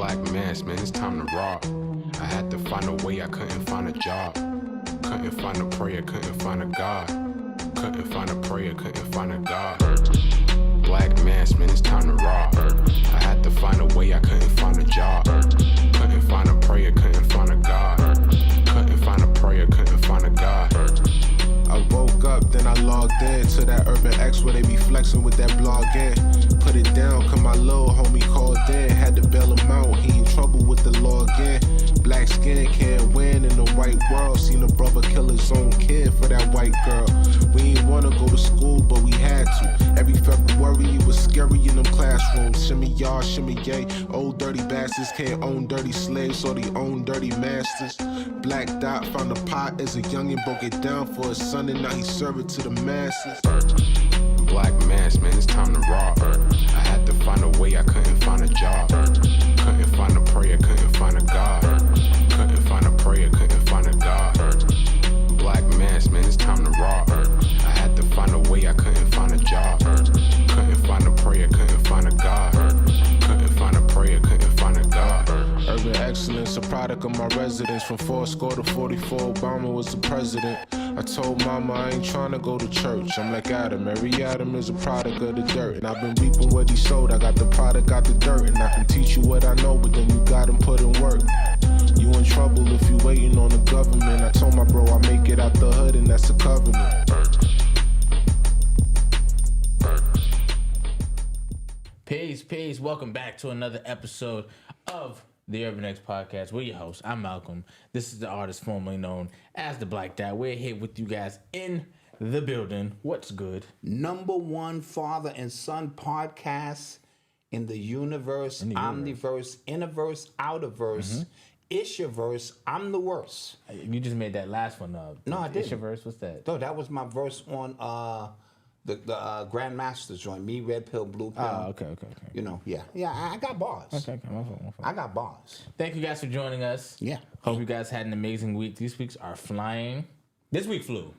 Black mass, man, it's time to rob. I had to find a way, I couldn't find a job. Couldn't find a prayer, couldn't find a God. Couldn't find a prayer, couldn't find a God. Black mass, man, it's time to rob. I had to find a way, I couldn't find a job. Couldn't find a prayer, couldn't find a God. Couldn't find a prayer, couldn't find a God. I woke up, then I logged in to that Urban X where they be flexing with that blog in. Put it down, cause my little homie called in. Had to bail him out, he in trouble with the law again. Black skin can't win in the white world. Seen a brother kill his own kid for that white girl. We ain't wanna go to school, but we had to. Every February it was scary in them classrooms. Shimmy y'all, shimmy yay. Old dirty bastards can't own dirty slaves, so they own dirty masters. Black Dot found a pot as a youngin', broke it down for his son, and now he serve it to the masses. Black mass, man, it's time to rob. I had to find a way, I couldn't find a job. Couldn't find a prayer, couldn't find a God. Couldn't find a prayer, couldn't find a God. Black mass, man, it's time to rob. I had to find a way, I couldn't find a job. Couldn't find a prayer, couldn't find a God. Couldn't find a prayer, couldn't find a God. Urban excellence, a product of my residence. From 4 to 44, Obama was the president. I told mama I ain't tryna go to church. I'm like Adam, every Adam is a product of the dirt. And I've been reaping what he sowed. I got the product, got the dirt. And I can teach you what I know, but then you gotta put in work. You in trouble if you waiting on the government. I told my bro I make it out the hood, and that's a covenant. Peace. Welcome back to another episode of the Urban X Podcast. We're your hosts. I'm Malcolm. This is the artist formerly known as the Black Dot. We're here with you guys in the building. What's good? Number one father and son podcast in the universe, omniverse, innerverse, outerverse, Ishaverse. I'm the worst. You just made that last one up. No, I didn't. Ishaverse, what's that? No, that was my verse on the Grandmaster's joint. Me, red pill, blue pill. Oh, okay. You know, yeah. I got bars. Okay, my fault. I got bars. Thank you guys for joining us. Yeah. Hope you guys had an amazing week. These weeks are flying. This week flew.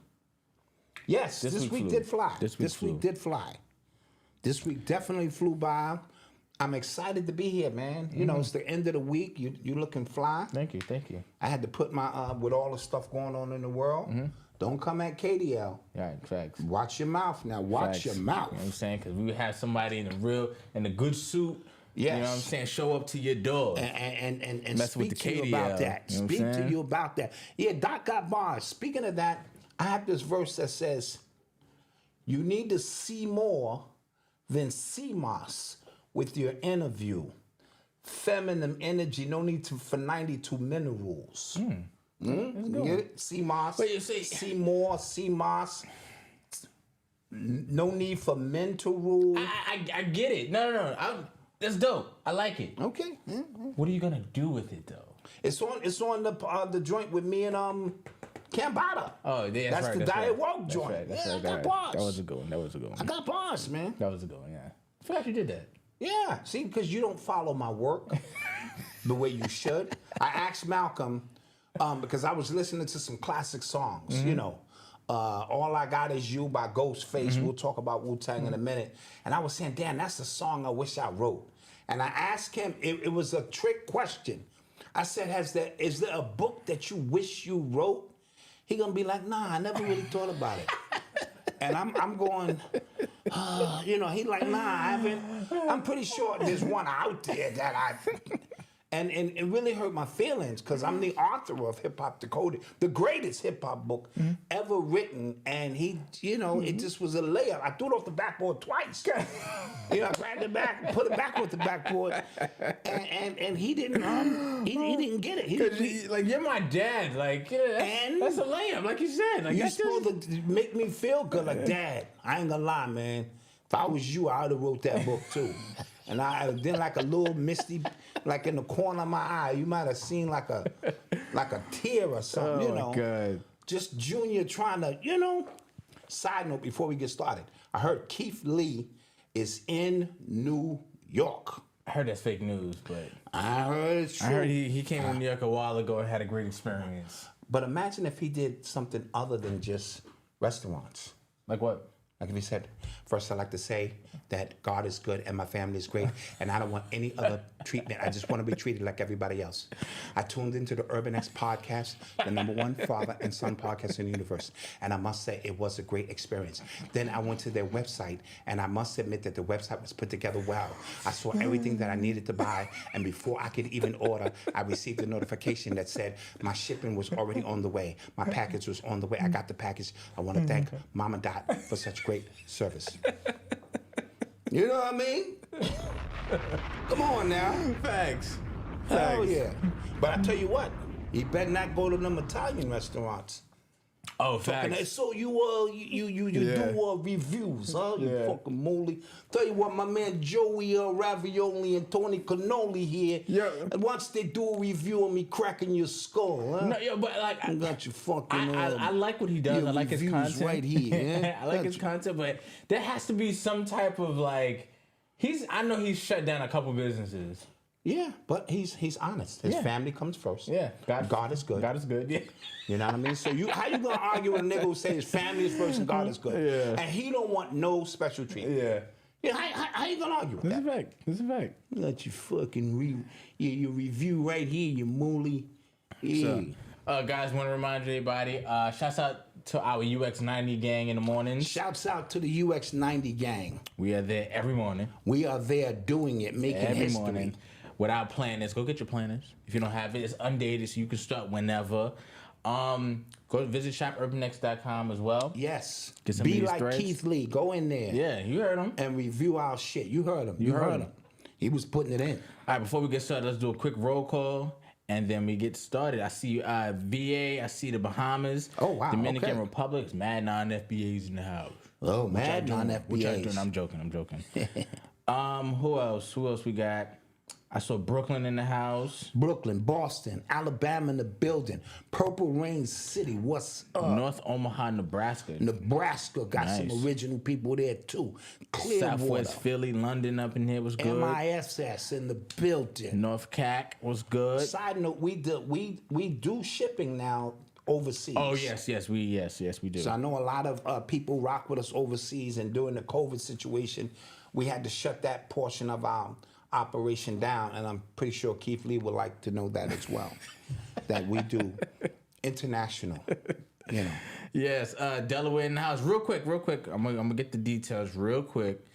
Yes, this week did fly. This week did fly. This week definitely flew by. I'm excited to be here, man. You know, it's the end of the week. You looking fly. Thank you. I had to put my, with all the stuff going on in the world, don't come at KDL. Right, facts. Watch your mouth now. Watch your mouth. You know what I'm saying? Because we would have somebody in a good suit. Yes. You know what I'm saying? Show up to your door. And Mess speak with the to you KDL, about that. you know what I'm Speak to saying? you about that. Yeah, Doc got bars. Speaking of that, I have this verse that says, you need to see more than CMOS with your interview. Feminine energy, no need for 92 minerals. You get it? CMOS. Wait, you say see more, CMOS. No need for mental rule. I get it. No. That's dope. I like it. Okay. What are you gonna do with it though? It's on the joint with me and Cambada. Oh, yeah, that's right, the that's Diet right. Woke That's joint. right, that's yeah, right, I got bars. That was a good one. I got bars, man. That was a good one. Yeah. I feel like you did that. Yeah. See, because you don't follow my work the way you should. I asked Malcolm because I was listening to some classic songs. You know, All I Got Is You by Ghostface. We'll talk about Wu-Tang in a minute. And I was saying, damn, that's a song I wish I wrote. And I asked him, it was a trick question. I said, is there a book that you wish you wrote? He gonna be like, nah, I never really thought about it. And I'm going, you know, he like, nah, I haven't. I'm pretty sure there's one out there that and it really hurt my feelings because I'm the author of Hip Hop Decoded, the greatest hip hop book ever written. And he, you know, it just was a layup. I threw it off the backboard twice. You know, I grabbed it back, put it back with the backboard, and he didn't. He didn't get it. You're my dad. Like, yeah, that's a layup. Like you said. Like you're supposed to make me feel good. Like, Dad, I ain't gonna lie, man. If I was you, I would have wrote that book too. And I then like a little misty, like in the corner of my eye, you might have seen like a tear or something, you know. God. Just Junior trying to, you know. Side note before we get started, I heard Keith Lee is in New York. I heard that's fake news, but I heard it's true. I heard he came to New York a while ago and had a great experience. But imagine if he did something other than just restaurants. Like what? Like if he said, first I'd like to say that God is good and my family is great, and I don't want any other treatment. I just want to be treated like everybody else. I tuned into the Urban X podcast, the #1 father and son podcast in the universe, and I must say it was a great experience. Then I went to their website, and I must admit that the website was put together well. I saw everything that I needed to buy, and before I could even order, I received a notification that said my shipping was already on the way. My package was on the way. I got the package. I want to thank Mama Dot for such great service. You know what I mean? Come on now. Facts. Hell yeah. But I tell you what, you better not go to them Italian restaurants. Oh, Fucking, facts. so you do reviews, huh? You fucking moly. Tell you what, my man Joey Ravioli and Tony Cannoli here. Yeah. And once they do a review of me cracking your skull, huh? No, yeah, but like I got you fucking. I like what he does. your I like his reviews content. right here. Yeah? I like his content, but there has to be some type of like. I know he's shut down a couple businesses. Yeah, but he's honest. His family comes first. Yeah, God is good. God is good. Yeah. You know what I mean? So how you gonna argue with a nigga who says his family is first and God is good? Yeah. And he don't want no special treatment. Yeah. Yeah, how you gonna argue with That's that? a fact. That's a fact. Let you fucking your review right here, you mooly. Yeah. Guys, want to remind everybody, shouts out to our UX90 gang in the mornings. Shouts out to the UX90 gang. We are there every morning. We are there doing it, making Every history. morning. Without planners, go get your planners. If you don't have it, it's undated, so you can start whenever. Go visit shopurbanx.com as well. Yes. Get some Be of these like threads. Keith Lee. Go in there. Yeah, you heard him. And review our shit. You heard him. You heard him. He was putting it in. All right, before we get started, let's do a quick roll call, and then we get started. I see VA. I see the Bahamas. Oh, wow, Dominican okay. Republic. Mad non-FBAs in the house. Oh, mad What y'all doing? non-FBAs. I'm joking. Who else? Who else we got? I saw Brooklyn in the house. Brooklyn, Boston, Alabama in the building. Purple Rain City, what's up? North Omaha, Nebraska. Nebraska got Nice. some original people there too. Clearwater, Southwest Philly, London up in here was good. MISS in the building. North CAC was good. Side note, we do shipping now overseas. Oh yes, we do. So I know a lot of people rock with us overseas, and during the COVID situation, we had to shut that portion of our operation down, and I'm pretty sure Keith Lee would like to know that as well. That we do international, you know. Yes, Delaware in the house. Real quick. I'm gonna get the details real quick.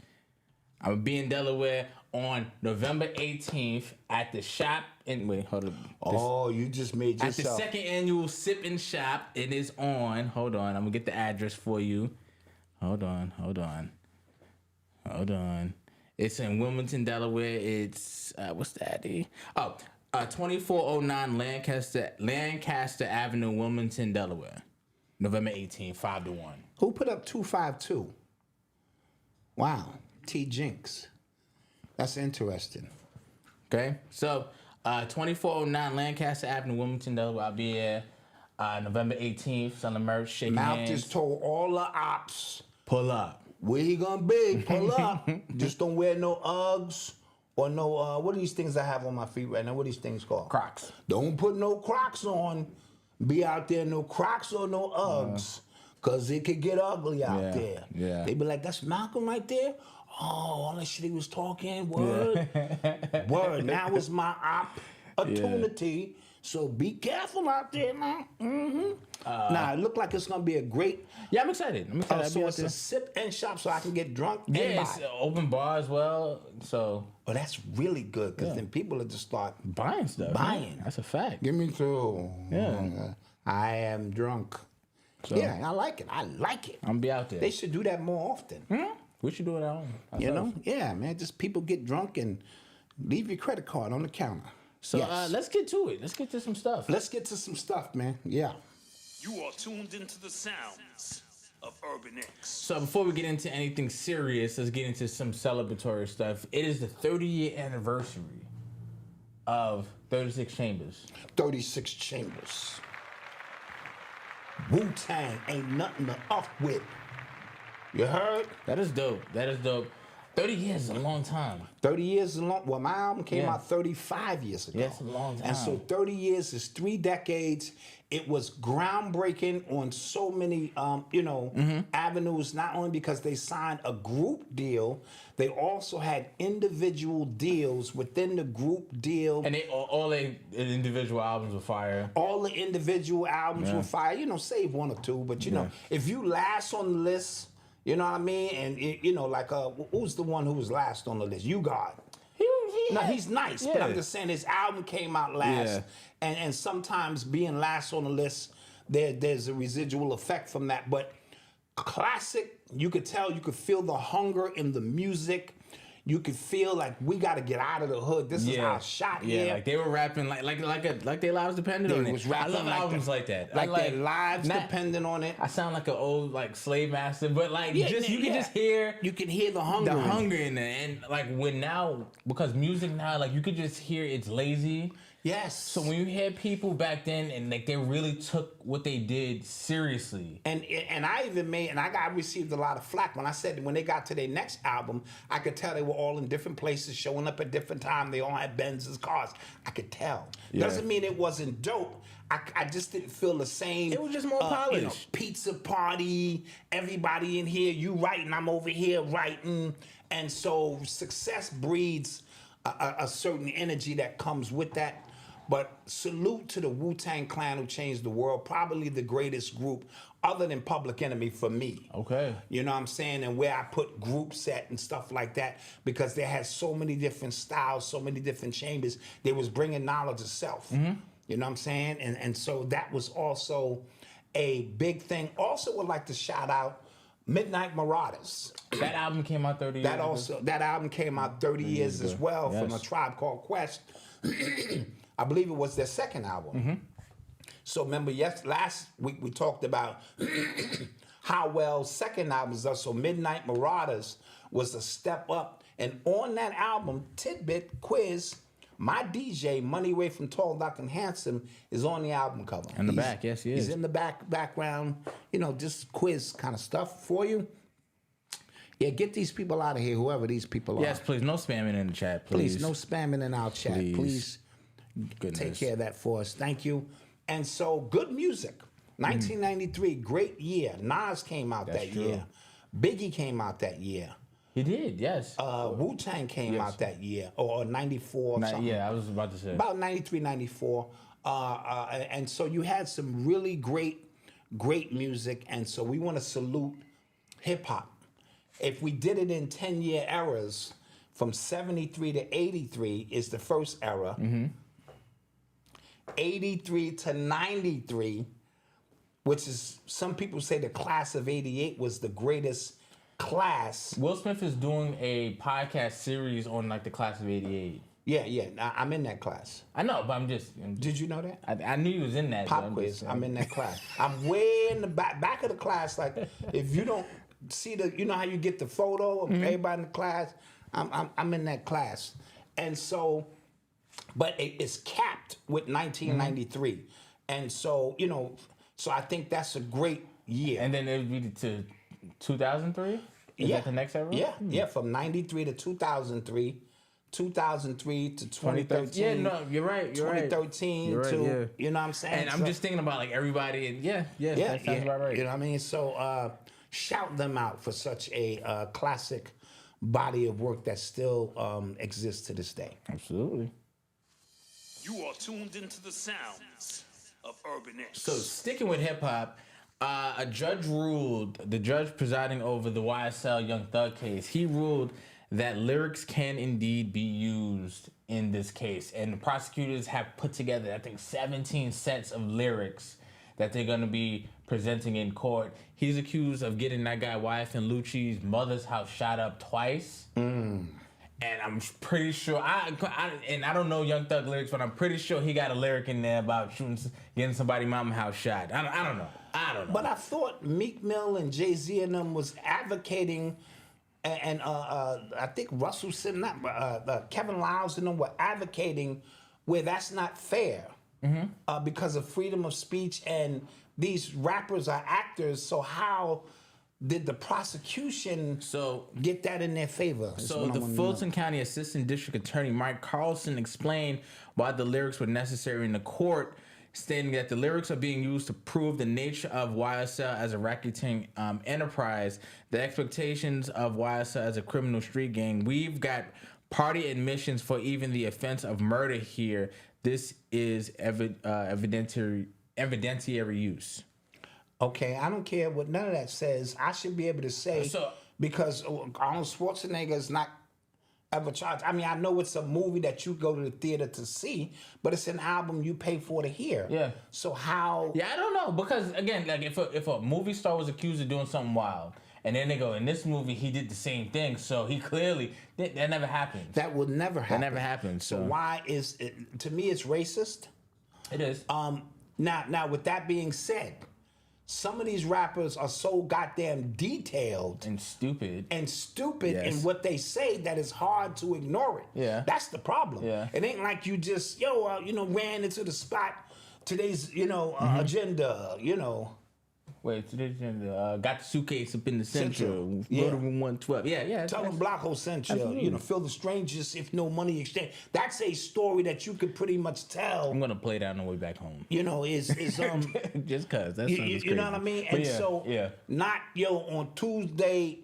I'm gonna be in Delaware on November 18th at the shop. Wait, hold up. Oh, you just made At the yourself. second annual Sip and Shop. It is on. Hold on. I'm gonna get the address for you. Hold on. It's in Wilmington, Delaware. It's what's the ID? 2409 Lancaster Avenue, Wilmington, Delaware. November 18th, 5 to 1. Who put up 252? Wow, T Jinx. That's interesting. Okay, so 2409 Lancaster Avenue, Wilmington, Delaware. I'll be here November 18th, selling merch, shaking Mouth hands. just told all the ops Pull up. where he gonna be. Pull up. Just don't wear no Uggs or no. What are these things I have on my feet right now? What are these things called? Crocs. Don't put no Crocs on. Be out there no Crocs or no Uggs, cause it could get ugly out there. Yeah. They be like, "That's Malcolm right there." Oh, all that shit he was talking. Word, word. Now is my opportunity. So be careful out there, man. Nah, it look like it's gonna be a great. Yeah, I'm excited. I'll be So out it's there. a sip and shop, so I can get drunk and Yeah, buy. it's open bar as well. So Oh, that's really good, because then people will just start. buying stuff. Buying. Man. That's a fact. Give me two. Yeah. I am drunk. So, Yeah, I like it. I like it. I'm gonna be out there. They should do that more often. We should do it at home. You know? Yeah, man. Just people get drunk and leave your credit card on the counter. So Yes. let's get to it. Let's get to some stuff. Let's get to some stuff, man. Yeah. You are tuned into the sounds of Urban X. So before we get into anything serious, let's get into some celebratory stuff. It is the 30-year anniversary of 36 Chambers. 36 Chambers. Wu-Tang ain't nothing to off with. You heard? That is dope. That is dope. 30 years is a long time. 30 years is a long. Well, my album came out 35 years ago. Yeah, it's a long time. And so 30 years is 3 decades. It was groundbreaking on so many, avenues. Not only because they signed a group deal, they also had individual deals within the group deal. And all the individual albums were fire. All the individual albums were fire. Save 1 or 2, but if you last on the list. You know what I mean? And, who's the one who was last on the list? You God. No, he's nice, but I'm just saying his album came out last. Yeah. And sometimes being last on the list, there's a residual effect from that. But classic, you could feel the hunger in the music. You could feel like we got to get out of the hood. This is our shot here. Yeah, like they were rapping like their lives depended on it. I love albums like that. Like their lives depended on it. I sound like an old slave master, but you can just hear. You can hear the hunger. The hunger in it, and because music now, you could just hear it's lazy. Yes. So when you hear people back then and they really took what they did seriously. And I received a lot of flack when I said when they got to their next album, I could tell they were all in different places, showing up at different times. They all had Benz's cars. I could tell. Yeah. Doesn't mean it wasn't dope. I just didn't feel the same. It was just more polished. Pizza party, everybody in here, you writing, I'm over here writing. And so success breeds a certain energy that comes with that. But salute to the Wu-Tang Clan who changed the world. Probably the greatest group other than Public Enemy for me. Okay. You know what I'm saying? And where I put group set and stuff like that because they had so many different styles, so many different chambers. They was bringing knowledge of self. Mm-hmm. You know what I'm saying? And so that was also a big thing. Also would like to shout out Midnight Marauders. That album came out 30 years ago. That album came out 30 years as well from A Tribe Called Quest. I believe it was their second album. Mm-hmm. So remember, last week we talked about how well second albums are. So Midnight Marauders was a step up. And on that album, Tidbit, Quiz, my DJ, Money Way from Tall, Dark and Handsome, is on the album cover. In the back, yes, he is. He's in the background, just quiz kind of stuff for you. Yeah, get these people out of here, whoever these people are. Yes, please, no spamming in the chat, please. Please, no spamming in our chat, please. Take care of that for us. Thank you. And so, good music. 1993, great year. Nas came out that year. Biggie came out that year. He did, yes. Wu-Tang came out that year, or 94 or something. Yeah, I was about to say. About 93, 94. And so you had some really great music. And so we want to salute hip-hop. If we did it in 10-year eras, from 73 to 83 is the first era. Mm-hmm. 83 to 93, which is, some people say the class of 88 was the greatest class. Will Smith is doing a podcast series on the class of 88. Yeah. I'm in that class. I know, but I'm just... Did you know that? I knew you was in that. Pop quiz. I'm in that class. I'm way in the back of the class. If you don't see how you get the photo of everybody in the class, I'm in that class. And so... But it's capped with 1993. Mm-hmm. And so, so I think that's a great year. And then it would be to 2003? Is that the next era? Yeah, yeah, from 93 to 2003. 2003 to 2013. Yeah, no, you're right. 2013 right, to, you know what I'm saying? And I'm just thinking about everybody. And that sounds about right. You know what I mean? So shout them out for such a classic body of work that still exists to this day. Absolutely. You are tuned into the sounds of Urban X. So sticking with hip hop, a judge ruled, the judge presiding over the YSL Young Thug case, he ruled that lyrics can indeed be used in this case. And the prosecutors have put together, I think, 17 sets of lyrics that they're going to be presenting in court. He's accused of getting that guy Wyeth and Lucci's mother's house shot up twice. And I'm pretty sure, I don't know Young Thug lyrics, but I'm pretty sure he got a lyric in there about getting somebody's mama house shot. I don't know. But I thought Meek Mill and Jay-Z and them was advocating, and I think Russell Simmons, Kevin Lyles and them were advocating where that's not fair because of freedom of speech, and these rappers are actors, so how did the prosecution get that in their favor? So the Fulton County Assistant District Attorney Mike Carlson explained why the lyrics were necessary in the court, stating that the lyrics are being used to prove the nature of YSL as a racketeering enterprise, the expectations of YSL as a criminal street gang. We've got party admissions for even the offense of murder here. This is evidentiary use. Okay, I don't care what none of that says. I should be able to say, because Arnold Schwarzenegger is not ever charged. I mean, I know it's a movie that you go to the theater to see, but it's an album you pay for to hear. Yeah. So how? Yeah, I don't know, because again, like if a movie star was accused of doing something wild, and then they go, in this movie he did the same thing, so he clearly that never happened. That would never happen. That never happened. So why is it? To me, it's racist. It is. Now, with that being said, some of these rappers are so goddamn detailed and stupid yes. in what they say that it's hard to ignore it. Yeah, that's the problem. Yeah, it ain't like you just ran into the spot. Today's agenda. Wait, today's agenda. Got the suitcase up in the central. Go to room 112. Yeah. Tell them Blocko sent you. Fill the strangers if no money exchange. That's a story that you could pretty much tell. I'm gonna play that on the way back home. Is just cause that's you know what I mean. And not on Tuesday.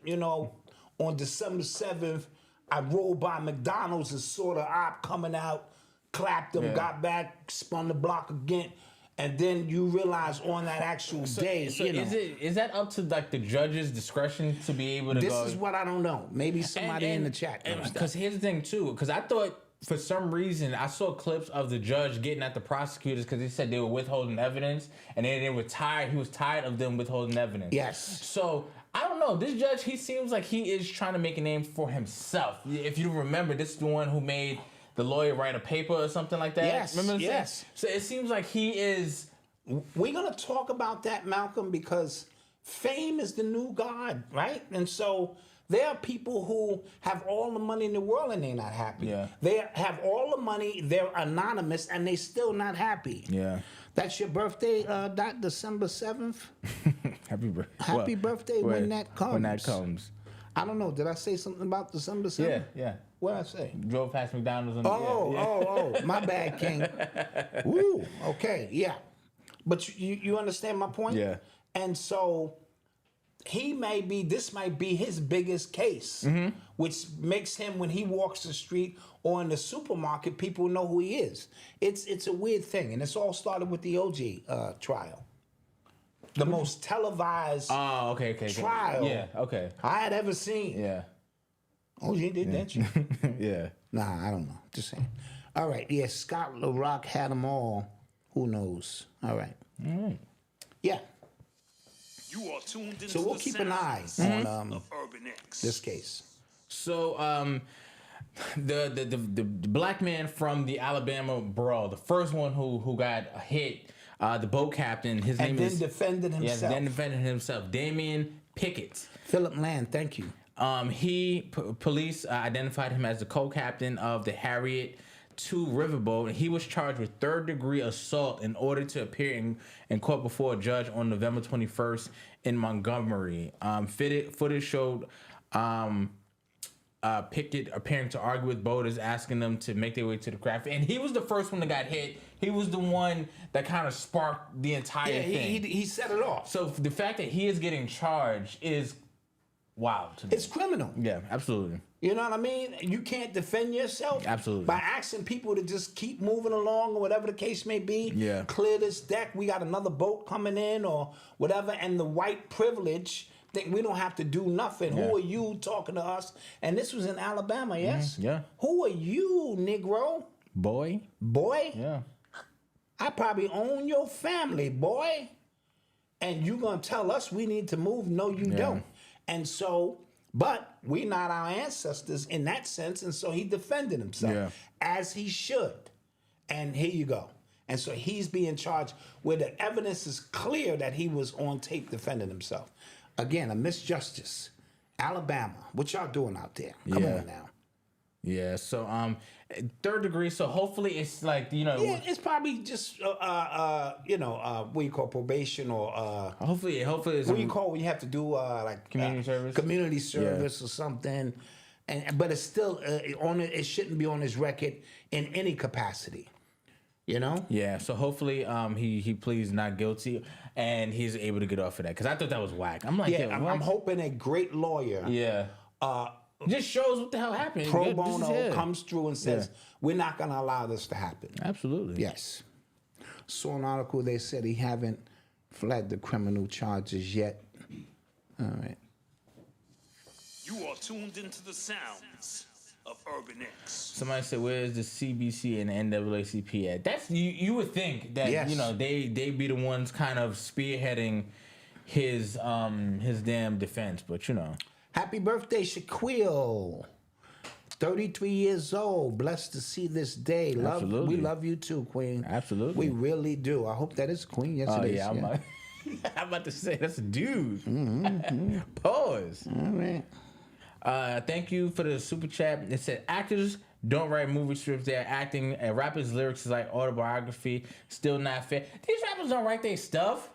On December 7th, I rolled by McDonald's and saw the op coming out, clapped them, got back, spun the block again. And then you realize on that actual day, so is that up to like the judge's discretion to be able to go? This is what I don't know. Maybe somebody in the chat knows. Because here's the thing too. Because I thought for some reason I saw clips of the judge getting at the prosecutors because they said they were withholding evidence, and then they were tired. He was tired of them withholding evidence. Yes. So I don't know. This judge, he seems like he is trying to make a name for himself. If you remember, this is the one who made the lawyer write a paper or something like that. Yes, remember yes. So it seems like he is. We're gonna talk about that, Malcolm, because fame is the new god, right? And so there are people who have all the money in the world and they're not happy. Yeah. They have all the money, they're anonymous, and they still not happy. Yeah. That's your birthday, December 7th? Happy birthday when that comes. When that comes. I don't know. Did I say something about December 7th? Yeah. What did I say? Drove past McDonald's. My bad, King. Woo, okay, yeah. But you understand my point? Yeah. And so this might be his biggest case, which makes him, when he walks the street or in the supermarket, people know who he is. It's a weird thing, and it's all started with the OG trial. The most televised trial I had ever seen. Yeah. OG did that shit? Yeah. Nah, I don't know. Just saying. All right. Yeah, Scott LaRock had them all. Who knows? All right. Yeah. You are tuned into so we'll keep an eye on Urban X. This case. So the black man from the Alabama brawl, the first one who got hit, the boat captain, his name is defended himself. Yes, then defended himself. Damian Pickett. Philip Land, thank you. Police identified him as the co-captain of the Harriet II riverboat, and he was charged with third-degree assault in order to appear in court before a judge on November 21st in Montgomery. Footage showed Pickett appearing to argue with boaters, asking them to make their way to the craft. And he was the first one that got hit. He was the one that kind of sparked the entire thing. He set it off. So the fact that he is getting charged is wild to me. It's criminal. Yeah, absolutely. You know what I mean? You can't defend yourself. Absolutely. By asking people to just keep moving along or whatever the case may be. Yeah. Clear this deck. We got another boat coming in or whatever. And the white privilege think we don't have to do nothing. Yeah. Who are you talking to us? And this was in Alabama, yes? Yeah. Who are you, Negro? Boy? Yeah. I probably own your family, boy. And you gonna tell us we need to move? No, you don't. And so, but we not our ancestors in that sense, and so he defended himself, as he should. And here you go. And so he's being charged where the evidence is clear that he was on tape defending himself. Again, a misjustice. Alabama, what y'all doing out there? Come on now. Yeah, so Third degree, so hopefully it's like, you know. Yeah, it's probably just what you call probation or Hopefully it's what do you call when you have to do like Community service? community service or something, but it's still it shouldn't be on his record in any capacity, you know. Yeah, so hopefully he pleads not guilty and he's able to get off of that, because I thought that was whack. I'm like, Yeah, I'm hoping a great lawyer. Yeah. Just shows what the hell happened. Pro This is bono it. comes through and says, we're not going to allow this to happen. Absolutely. Yes. Saw an article, they said he haven't fled the criminal charges yet. All right. You are tuned into the sounds of Urban X. Somebody said, "Where's the CBC and the NAACP at?" That's you would think that Yes. you know they be the ones kind of spearheading his damn defense, but you know. Happy birthday, Shaquille. 33 years old. Blessed to see this day. Absolutely. We love you too, Queen. Absolutely. We really do. I hope that is Queen. Yes, it is. Yeah, I'm about to say that's a dude. Pause. All right. Thank you for the super chat. It said actors don't write movie scripts; they're acting. And rappers' lyrics is like autobiography. Still not fair. These rappers don't write their stuff.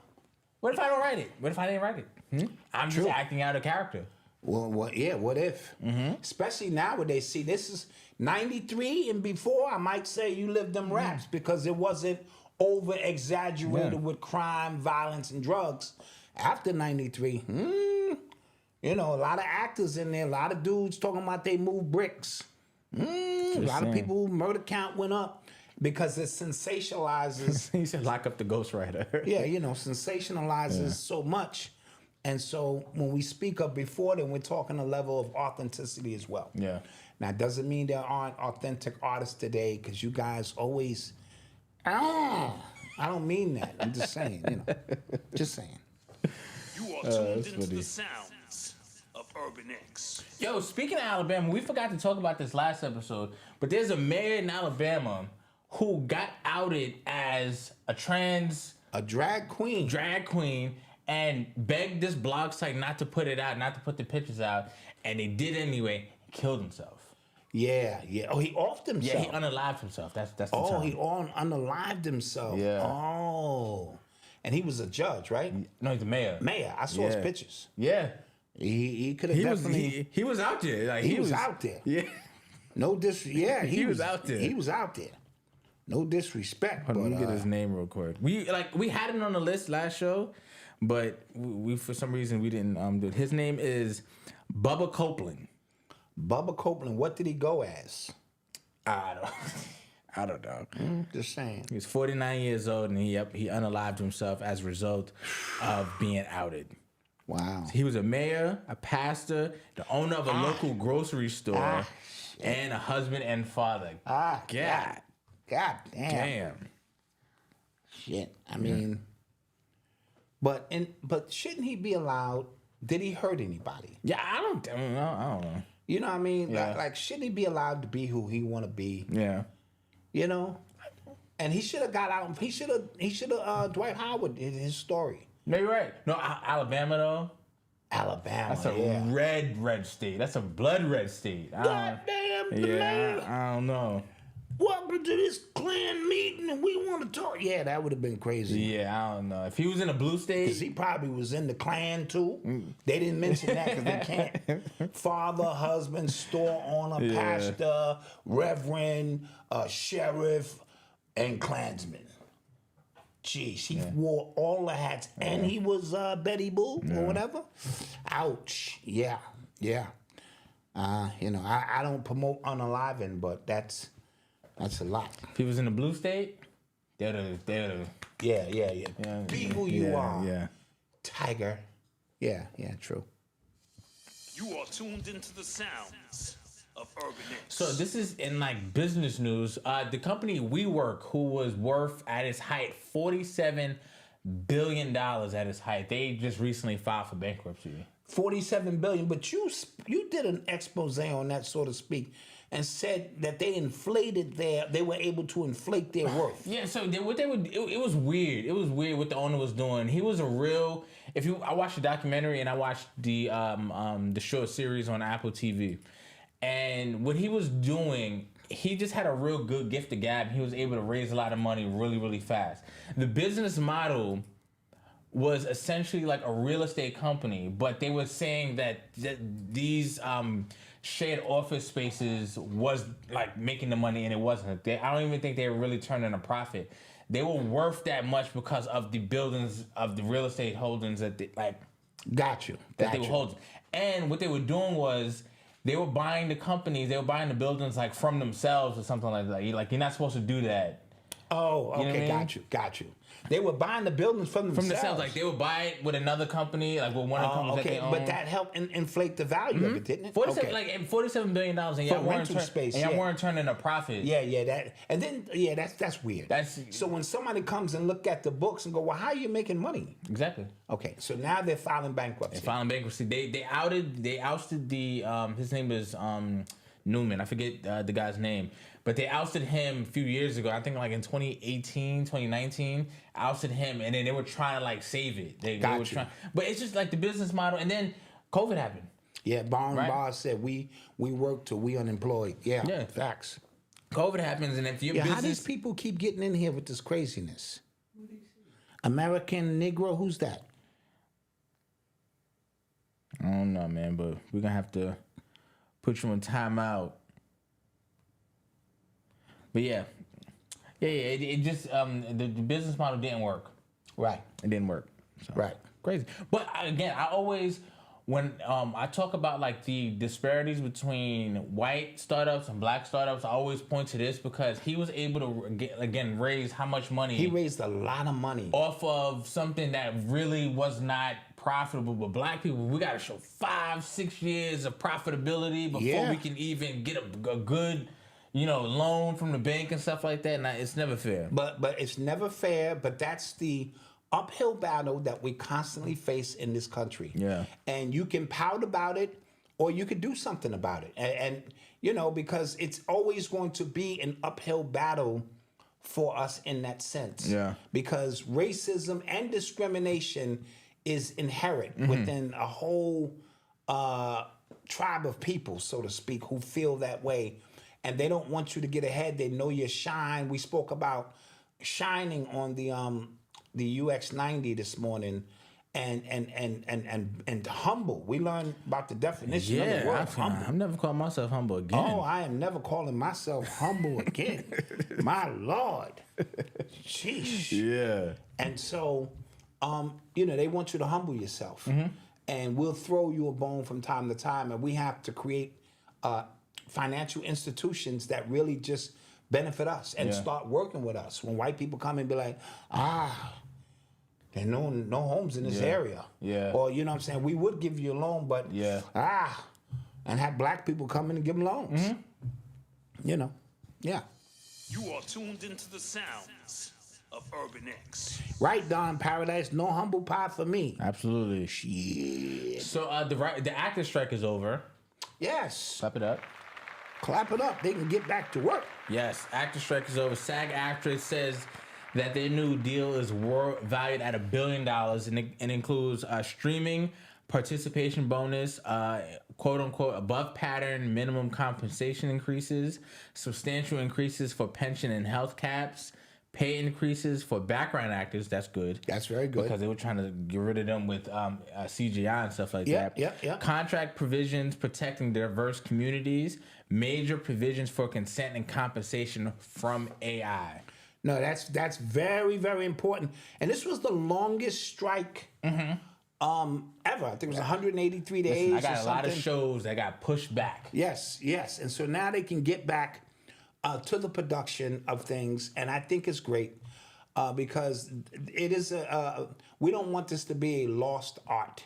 What if I don't write it? What if I didn't write it? I'm just acting out a character. Well, what if? Especially nowadays. See, this is 93 and before, I might say you lived them raps because it wasn't over exaggerated with crime, violence, and drugs. After 93, you know, a lot of actors in there, a lot of dudes talking about they move bricks. A lot of people, murder count went up because it sensationalizes. He said, "Lock up the ghostwriter." Yeah, you know, sensationalizes so much. And so when we speak of before, then we're talking a level of authenticity as well. Yeah. Now, it doesn't mean there aren't authentic artists today, because you guys always, I don't mean that. I'm just saying, you know, just saying. You are tuned into the sounds of Urban X. Yo, speaking of Alabama, we forgot to talk about this last episode, but there's a mayor in Alabama who got outed as a drag queen, and begged this blog site not to put it out, not to put the pictures out, and they did anyway. He killed himself. Yeah. Oh, he offed himself. Yeah, he unalived himself. That's the Oh, term. he unalived himself. Yeah. Oh. And he was a judge, right? No, he's the mayor. Mayor. I saw his pictures. Yeah. He could have definitely. He was out there. Like, He was out there. Yeah. No Yeah, He was out there. He was out there. No disrespect. Hold on, but, let me get his name real quick. We had him on the list last show, but we for some reason we didn't do it. His name is Bubba Copeland. Bubba Copeland, what did he go as? I don't know. Just saying. He was 49 years old, and he unalived himself as a result of being outed. Wow. He was a mayor, a pastor, the owner of a local grocery store, and a husband and father. God damn. Damn. Shit. I mean, but shouldn't he be allowed? Did he hurt anybody? Yeah, I don't know. You know what I mean? Yeah. Like, shouldn't he be allowed to be who he want to be? Yeah. You know? And he should have got out. He should have Dwight Howard in his story. No, you're right. No, Alabama though. Alabama. That's a red state. That's a blood red state. God damn, the man. I don't know. Welcome to this Klan meeting, and we want to talk. Yeah, that would have been crazy. Yeah, I don't know. If he was in a blue Because state, he probably was in the Klan too. They didn't mention that because they can't. Father, husband, store owner, pastor, reverend, sheriff, and Klansman. Jeez, he wore all the hats, and he was Betty Boo or whatever. Ouch. Yeah. You know, I don't promote unaliving, but that's a lot. if he was in a blue state, they'd Yeah. Be who you are. Yeah. Tiger. Yeah, true. You are tuned into the sounds of Urban X. So this is in like business news. The company WeWork, who was worth at its height $47 billion at its height, they just recently filed for bankruptcy. $47 billion, but you did an expose on that, so to speak, and said that they were able to inflate their worth. Yeah, so it was weird. It was weird what the owner was doing. He was a real. I watched the documentary and I watched the short series on Apple TV, and what he was doing, he just had a real good gift of gab. He was able to raise a lot of money really, really fast. The business model was essentially like a real estate company, but they were saying that these shared office spaces was like making the money, and it wasn't. I don't even think they were really turning a profit. They were worth that much because of the buildings of the real estate holdings that they, like. Got you. That they were holding, and what they were doing was they were buying the companies, they were buying the buildings like from themselves or something like that. Like you're not supposed to do that. Oh, okay, You know what I mean? got you. They were buying the buildings from themselves. Like they would buy it with another company, like with one of the companies that they own. But that helped inflate the value of it, didn't it? $47 billion, and y'all weren't turning a profit. That's weird. So when somebody comes and look at the books and go, well, how are you making money? Exactly. Okay, so now they're filing bankruptcy. They ousted the his name is Newman. I forget the guy's name. But they ousted him a few years ago. I think like in 2018, 2019, ousted him, and then they were trying to like save it. They were trying, but it's just like the business model. And then COVID happened. Yeah, Barr said we work till we unemployed. Yeah, facts. COVID happens, and if your business, how these people keep getting in here with this craziness? American Negro, who's that? I don't know, man, but we're gonna have to put you in timeout. But it just the business model didn't work. Right. It didn't work. So, right. Crazy. But again, I always when I talk about like the disparities between white startups and black startups, I always point to this because he was able to raise how much money? He raised a lot of money off of something that really was not profitable. But black people, we got to show 5-6 years of profitability before we can even get a good loan from the bank and stuff like that. And it's never fair. But it's never fair. But that's the uphill battle that we constantly face in this country. Yeah. And you can pout about it, or you could do something about it. And because it's always going to be an uphill battle for us in that sense. Yeah. Because racism and discrimination is inherent within a whole tribe of people, so to speak, who feel that way. And they don't want you to get ahead. They know you shine. We spoke about shining on the UX90 this morning, and humble. We learned about the definition of the word humble. I've never called myself humble again. Oh, I am never calling myself humble again. My Lord. Sheesh. Yeah. And so, they want you to humble yourself. And we'll throw you a bone from time to time, and we have to create financial institutions that really just benefit us and start working with us. When white people come and be like, there are no homes in this area. Yeah. Or, you know what I'm saying, we would give you a loan, but and have black people come in and give them loans. Yeah. You are tuned into the sounds of Urban X. Right, Don Paradise, no humble pie for me. Absolutely. Shit. So the actor strike is over. Yes. Clap it up. Clap it up. They can get back to work. Yes, actor strike is over. SAG-AFTRA says that their new deal is valued at $1 billion, and it includes streaming, participation bonus, quote unquote above pattern minimum compensation increases, substantial increases for pension and health caps, pay increases for background actors. That's good. That's very good. Because they were trying to get rid of them with CGI and stuff like that. Yeah. Contract provisions protecting diverse communities. Major provisions for consent and compensation from AI. No, that's very, very important. And this was the longest strike ever. I think it was 183 days. I got or a lot of something. shows that got pushed back. Yes. And so now they can get back to the production of things, and I think it's great because it is we don't want this to be a lost art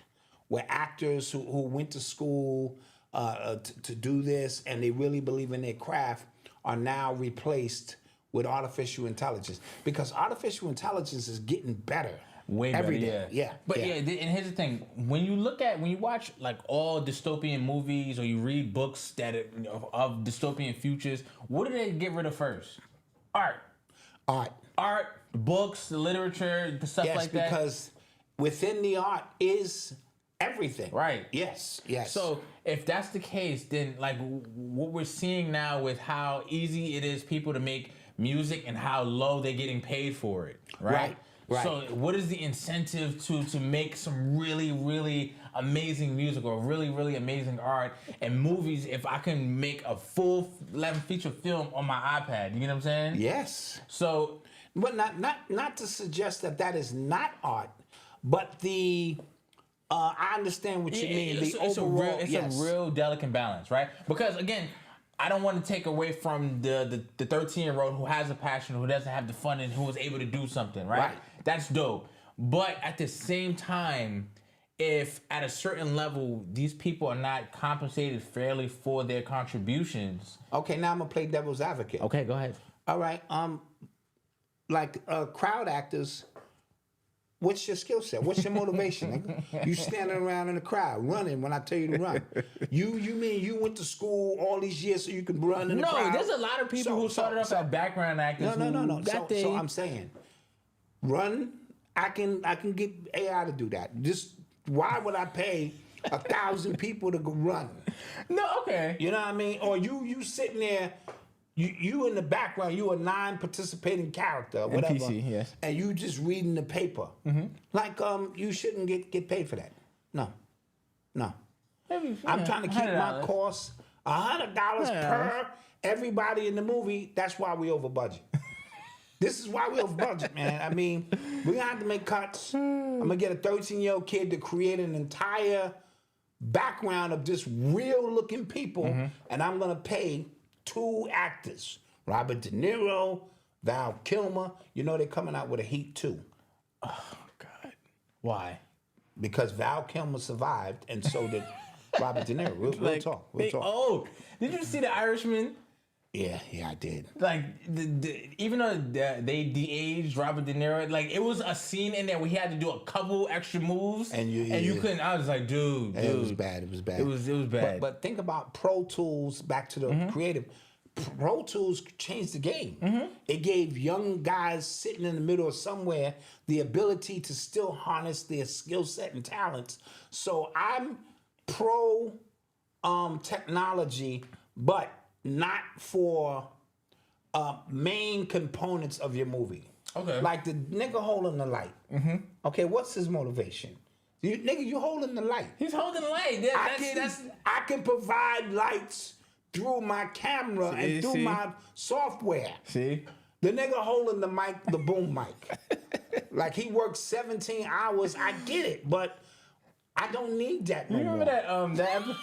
where actors who went to school to do this and they really believe in their craft are now replaced with artificial intelligence, because artificial intelligence is getting better. Way every better, day. Yeah. But and here's the thing: when you watch like all dystopian movies or you read books of dystopian futures, what do they get rid of first? Art, books, the literature, the stuff like that. Yes, because within the art is everything. Right. Yes. So if that's the case, then like what we're seeing now with how easy it is people to make music and how low they're getting paid for it, right? Right. So what is the incentive to make some really, really amazing music or really, really amazing art and movies if I can make a full 11 feature film on my iPad? You know what I'm saying? Yes. So, But not to suggest that is not art, but I understand what you mean. It's a real delicate balance, right? Because again, I don't want to take away from the 13-year-old who has a passion, who doesn't have the fun, and who was able to do something, right? That's dope. But at the same time, if at a certain level these people are not compensated fairly for their contributions. Okay, now I'm gonna play devil's advocate. Okay, go ahead. All right. Like crowd actors. What's your skill set? What's your motivation? Nigga? You standing around in the crowd running when I tell you to run. You mean you went to school all these years so you can run in the crowd? No, there's a lot of people who started off as background actors. No. So I'm saying, run. I can get AI to do that. Just why would I pay 1,000 people to go run? No, okay. You know what I mean? Or you sitting there. You in the background, you a non-participating character, or whatever. NPC, yes. And you just reading the paper. Like you shouldn't get paid for that. No. Maybe, I'm trying to keep my $100. costs $100 per everybody in the movie. That's why we over budget. This is why we over budget, man. I mean, we're gonna have to make cuts. I'm gonna get a 13-year-old kid to create an entire background of just real looking people, and I'm gonna pay 2 actors, Robert De Niro, Val Kilmer. You know they're coming out with a Heat 2. Oh, God. Why? Because Val Kilmer survived, and so did Robert De Niro. We'll talk. Oh, did you see The Irishman? Yeah, I did. Like, even though they de-aged Robert De Niro, like, it was a scene in there where he had to do a couple extra moves, and you couldn't. I was like, dude. It was bad. It was bad. But think about Pro Tools, back to the creative. Pro Tools changed the game. It gave young guys sitting in the middle of somewhere the ability to still harness their skill set and talents. So I'm pro technology, but not for main components of your movie. Okay. Like the nigga holding the light. Okay, what's his motivation? You holding the light. He's holding the light. I can provide lights through my camera and through my software. See? The nigga holding the mic, the boom mic. Like he works 17 hours. I get it, but I don't need that no more. You remember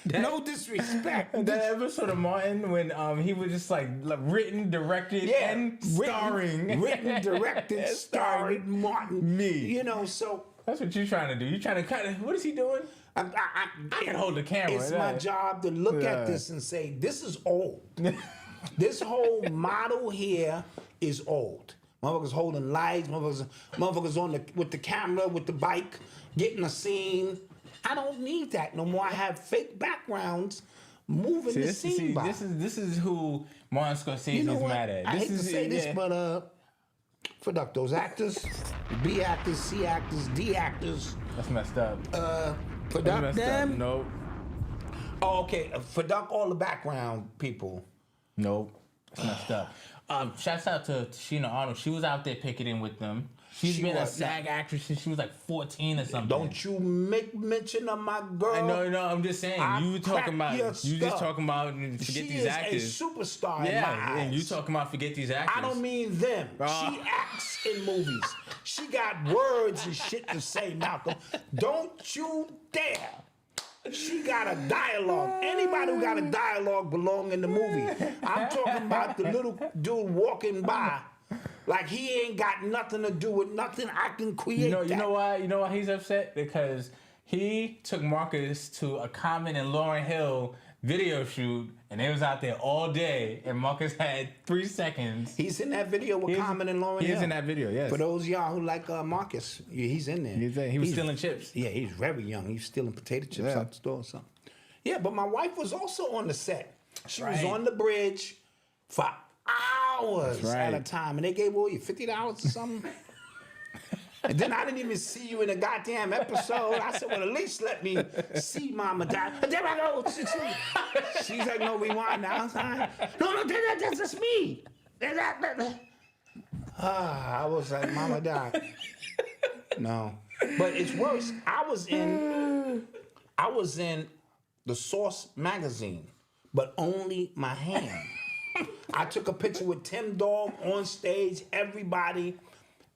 that no disrespect. that episode of Martin when he was just like written, directed, and starring. Written, directed, starring Martin. Me. You know, so that's what you're trying to do. You're trying to kind of, what is he doing? I can hold the camera. It's my job to look at this and say, this is old. This whole model here is old. Motherfuckers holding lights, motherfuckers with the camera, with the bike, getting a scene. I don't need that no more. I have fake backgrounds moving the scene by. This is who Martin Scorsese is mad at. I hate to say this, but fuck those actors, B actors, C actors, D actors. That's messed up. Fuck them. Nope. Oh, okay. Fuck all the background people. Nope. That's messed up. Shouts out to Sheena Arnold. She was out there picketing with them. She's been a SAG actress since she was like 14 or something. Don't you make mention of my girl. No, I'm just saying. You just talking about forget these actors. She is a superstar in my eyes. And you talking about forget these actors. I don't mean them. She acts in movies. She got words and shit to say, Malcolm. Don't you dare. She got a dialogue. Anybody who got a dialogue belong in the movie. I'm talking about the little dude walking by. Like he ain't got nothing to do with nothing. I can create that. You know why? You know why he's upset? Because he took Marcus to a Common and Lauryn Hill video shoot, and they was out there all day, and Marcus had 3 seconds. He's in that video with Common and Lauryn Hill. He's in that video, yes. For those of y'all who like Marcus, he's in there. He was stealing chips. Yeah, he's very young. He's stealing potato chips out the store or something. Yeah, but my wife was also on the set. She was on the bridge for hours at a time, and they gave her $50 or something. And then I didn't even see you in the goddamn episode. I said, well, at least let me see Mama die. And there I go. She's like, no, rewind now. No, that's just me. I was like, Mama died. No. But it's worse. I was in the Source magazine, but only my hand. I took a picture with Tim Dog on stage, everybody,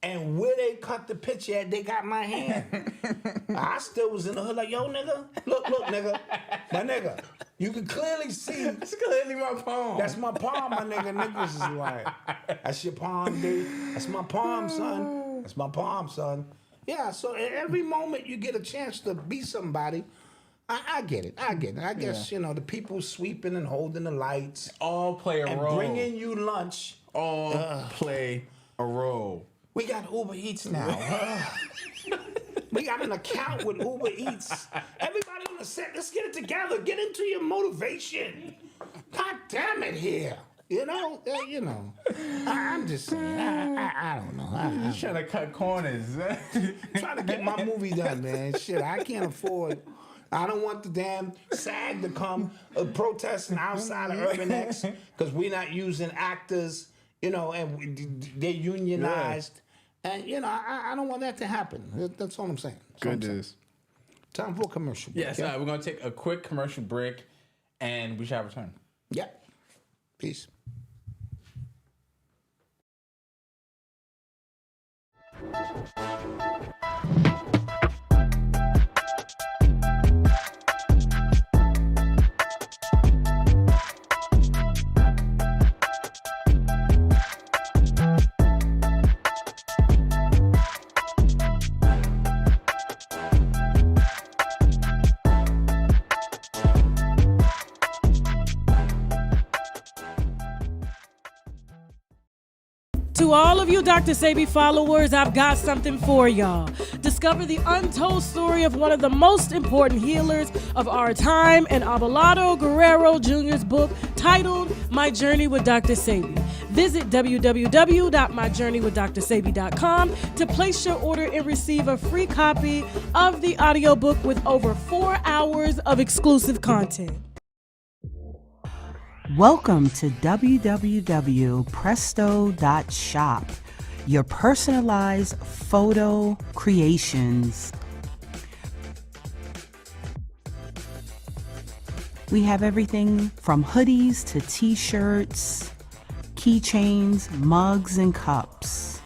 and where they cut the picture at, they got my hand. I still was in the hood like, yo, nigga, look, nigga, my nigga. You can clearly see. It's clearly my palm. That's my palm, my nigga. Niggas is like, that's your palm, dude. That's my palm, son. That's my palm, son. Yeah, so at every moment you get a chance to be somebody, I get it. I guess, the people sweeping and holding the lights. All play a and role. bringing you lunch. All play a role. We got Uber Eats now. We got an account with Uber Eats. Everybody on the set, let's get it together. Get into your motivation. God damn it here. I'm just saying, I don't know. He's trying to cut corners. Trying to get my movie done, man. Shit, I can't afford. I don't want the damn SAG to come protesting outside of Urban X because we're not using actors, and they're unionized. And, I don't want that to happen. That's all I'm saying. Goodness. Time for a commercial break. Yes, we're going to take a quick commercial break, and we shall return. Yep. Peace. To all of you Dr. Sebi followers, I've got something for y'all. Discover the untold story of one of the most important healers of our time in Abelardo Guerrero Jr.'s book titled My Journey with Dr. Sebi. Visit www.myjourneywithdrsebi.com to place your order and receive a free copy of the audiobook with over 4 hours of exclusive content. Welcome to www.presto.shop, your personalized photo creations. We have everything from hoodies to t-shirts, keychains, mugs, and cups.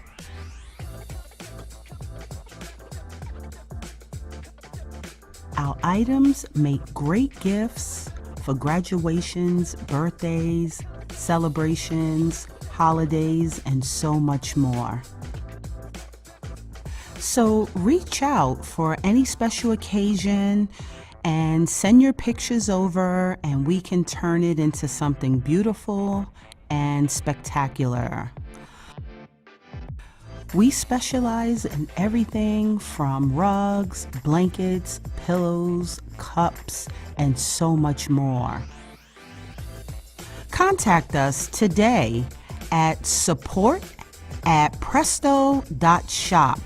Our items make great gifts for graduations, birthdays, celebrations, holidays, and so much more. So reach out for any special occasion and send your pictures over, and we can turn it into something beautiful and spectacular. We specialize in everything from rugs, blankets, pillows, cups, and so much more. Contact us today at support@presto.shop.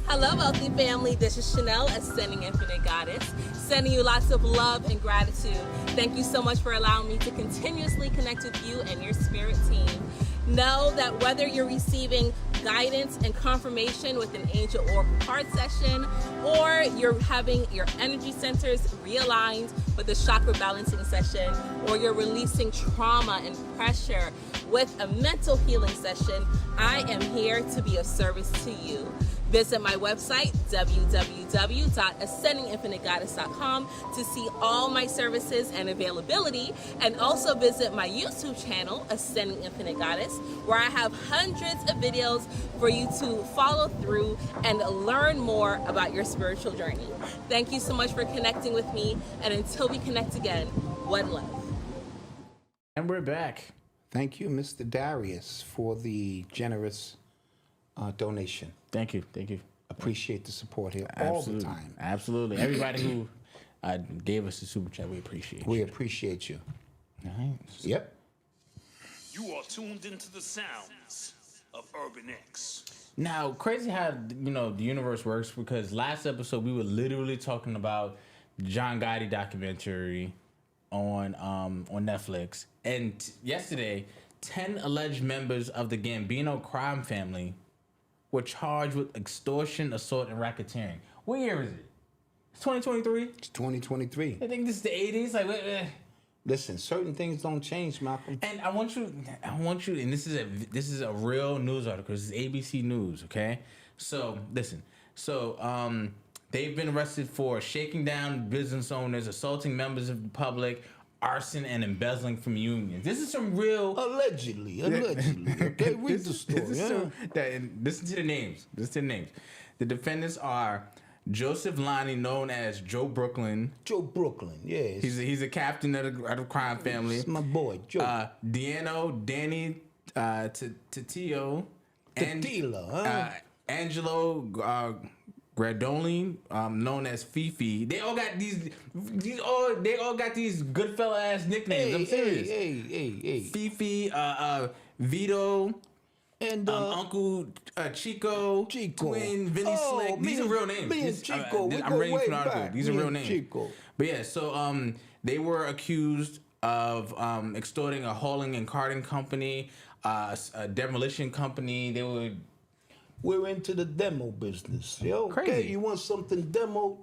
Hello, wealthy family. This is Chanel, Ascending Infinite Goddess, sending you lots of love and gratitude. Thank you so much for allowing me to continuously connect with you and your spirit team. Know that whether you're receiving guidance and confirmation with an angel oracle card session, or you're having your energy centers realigned with a chakra balancing session, or you're releasing trauma and pressure with a mental healing session, I am here to be of service to you. Visit my website, www.ascendinginfinitegoddess.com, to see all my services and availability, and also visit my YouTube channel, Ascending Infinite Goddess, where I have hundreds of videos for you to follow through and learn more about your spiritual journey. Thank you so much for connecting with me, and until we connect again, one love. And we're back. Thank you, Mr. Darius, for the generous donation. Thank you. Appreciate the support here all the time. Absolutely. Everybody who gave us the super chat, we appreciate you. We appreciate you. All right. Yep. You are tuned into the sounds of Urban X. Now, crazy how the universe works, because last episode we were literally talking about John Gotti documentary on Netflix, and yesterday 10 alleged members of the Gambino crime family were charged with extortion, assault, and racketeering. What year is it? It's 2023. It's 2023. I think this is the 80s. Listen, certain things don't change, Malcolm. And I want you, and this is a real news article. This is ABC News, okay? So listen, they've been arrested for shaking down business owners, assaulting members of the public, arson, and embezzling from unions. This is some real Allegedly. Okay, read the story. Listen to the names. The defendants are Joseph Lonnie, known as Joe Brooklyn. Joe Brooklyn, yes. He's a captain of the crime family. It's my boy, Joe. Danny Tatio, Tatila, Angelo Gradoni, known as Fifi. They all got these good fella ass nicknames. I'm serious. Hey. Fifi, Vito, And Uncle Chico, Twin, Vinny Slick. These are real names. Me and Chico, I'm reading from the article. These are real names. Chico. But yeah, so they were accused of extorting a hauling and carting company, a demolition company. We're into the demo business. Yo, okay, Crazy. you want something demoed?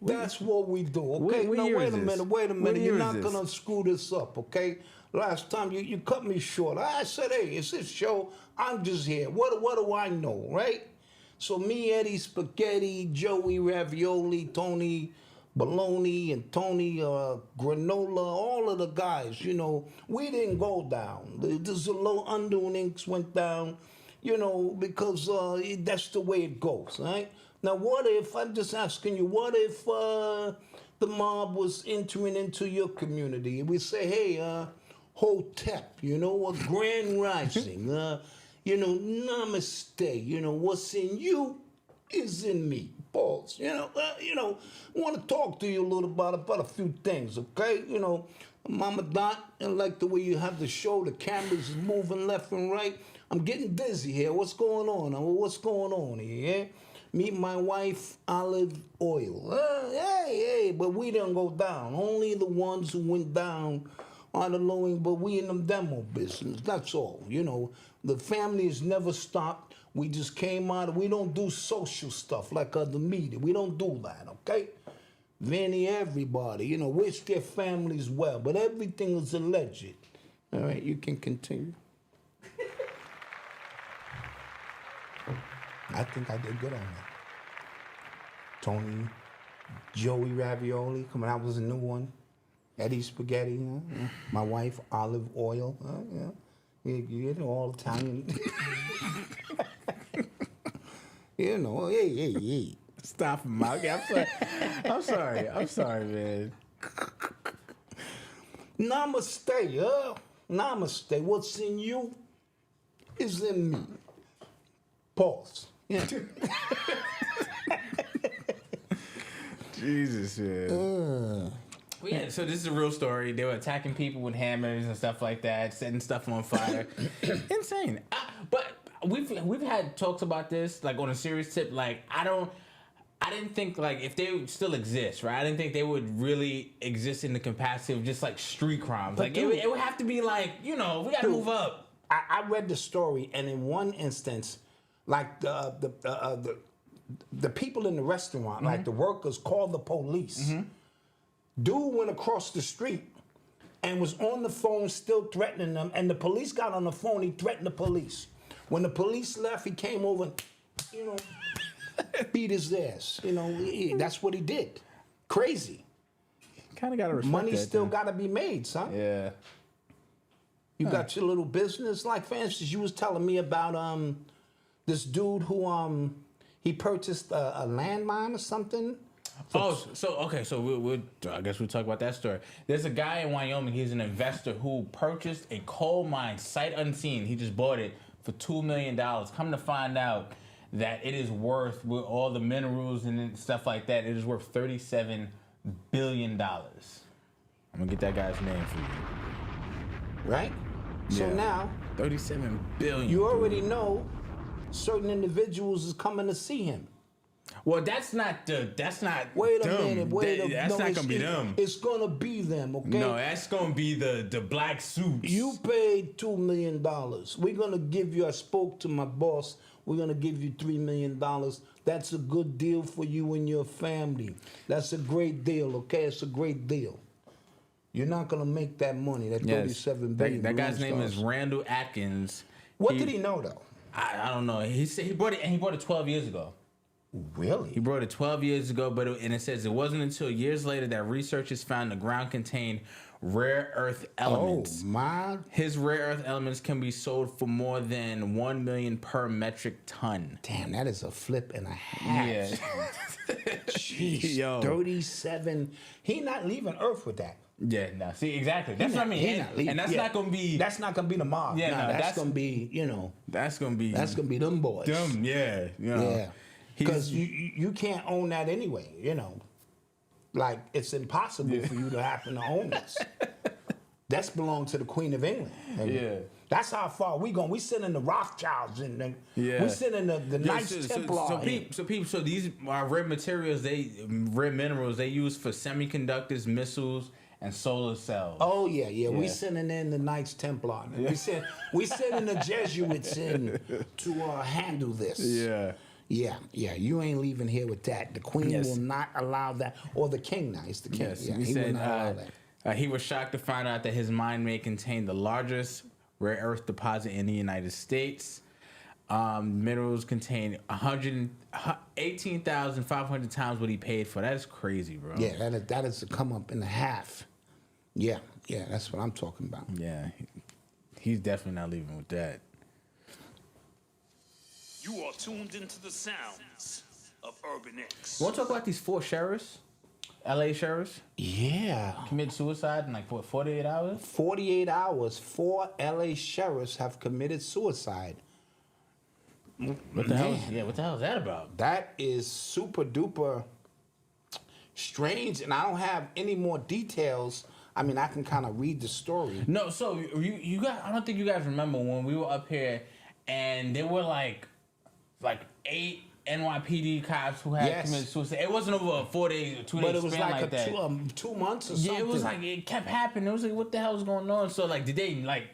That's what we do. Okay, What now year wait is a this? minute. What year You're is not this? gonna screw this up, okay? Last time you cut me short. I said, hey, it's this show. I'm just here. What do I know, right? So me, Eddie Spaghetti, Joey Ravioli, Tony Baloney, and Tony Granola, all of the guys, we didn't go down. There's a low underlings went down, because that's the way it goes, right? Now, what if, I'm just asking you, what if the mob was entering into your community and we say, hey, Hotep, a grand rising, namaste, what's in you is in me, balls, I want to talk to you a little about a few things, okay? Mama Dot, I like the way you have the show, the cameras is moving left and right. I'm getting dizzy here. What's going on? What's going on here? Yeah? Meet my wife, Olive Oil. Hey, but we didn't go down. Only the ones who went down are the lowing, but we in the demo business. That's all. The family has never stopped. We just came out. We don't do social stuff like other media. We don't do that, okay? Vinny, everybody, wish their families well, but everything is alleged. All right, you can continue. I think I did good on that. Tony, Joey Ravioli, coming out was a new one. Eddie Spaghetti, my wife, Olive Oil, all Italian. Hey. Stop him, Mike. I'm sorry, man. Namaste, Namaste. What's in you is in me. Pause. Yeah. Jesus, man. Yeah, so this is a real story. They were attacking people with hammers and stuff like that, setting stuff on fire. Insane. But we've had talks about this, like on a serious tip. Like I didn't think like if they still exist, right? I didn't think they would really exist in the capacity of just like street crimes. But like it would have to be like we got to move up. I read the story, and in one instance, like the people in the restaurant, like the workers, called the police. Dude went across the street and was on the phone still threatening them, and the police got on the phone. He threatened the police. When the police left, he came over and, beat his ass. That's what he did. Crazy. Kind of got to respect Money that, still then. got to be made, son. Yeah. You got your little business. Like, for instance, you was telling me about this dude who he purchased a landmine or something. So we'll I guess we'll talk about that story. There's a guy in Wyoming. He's an investor who purchased a coal mine sight unseen. He just bought it for $2 million. Come to find out that it is worth, with all the minerals and stuff like that, it is worth $37 billion. I'm gonna get that guy's name for you. Right? So Yeah. now, $37 billion. You already know certain individuals is coming to see him. Well, that's not. Wait a them. minute. That's not gonna be them. It's gonna be them. Okay. No, that's gonna be the black suits. You paid $2 million. We're gonna give you. I spoke to my boss. We're gonna give you $3 million. That's a good deal for you and your family. That's a great deal. Okay, it's a great deal. You're not gonna make that money. That $37 billion. That guy's name is Randall Atkins. What did he know though? I don't know. He said he bought it 12 years ago. Really? He brought it 12 years ago, and it says it wasn't until years later that researchers found the ground contained rare earth elements. Oh my! His rare earth elements can be sold for more than $1 million per metric ton. Damn, that is a flip and a half. Yeah. Jeez, Yo. 37. He not leaving Earth with that. Yeah, no. See, exactly. That's what I mean. And that's not gonna be. That's not gonna be the mob. Yeah, nah, no, that's gonna be. That's gonna be. That's gonna be them boys. Them, yeah. Yeah. Because you can't own that anyway. Like it's impossible for you to happen to own this. That's belonged to the Queen of England. Yeah. That's how far we going. We sitting in the Rothschilds and Yeah. we sitting in the Knights Templar. So these are rare materials. Rare minerals they use for semiconductors, missiles, and solar cells. Oh yeah. We sending in the Knights Templar. We sending the Jesuits in to handle this. Yeah. You ain't leaving here with that. The Queen will not allow that, or the King. Now he's the King. Yes, yeah, he he said will not allow that. he was shocked to find out that his mine may contain the largest rare earth deposit in the United States. Minerals contain 18,500 times what he paid for. That is crazy, bro. Yeah, that is a come up in a half. Yeah, that's what I'm talking about. Yeah, he's definitely not leaving with that. You are tuned into the sounds of Urban X. Want to talk about these 4 sheriffs? LA sheriffs? Yeah. Committed suicide in like, 48 hours? 48 hours, 4 LA sheriffs have committed suicide. What the hell? Yeah, what the hell is that about? That is super duper strange, and I don't have any more details. I mean, I can kind of read the story. No, so you guys, I don't think you guys remember when we were up here and there were like 8 NYPD cops who had committed suicide. It wasn't over a 4 day, 2 day But it was span like that. 2 months or something. Yeah, it was like it kept happening. It was like, what the hell is going on? So like, did they like,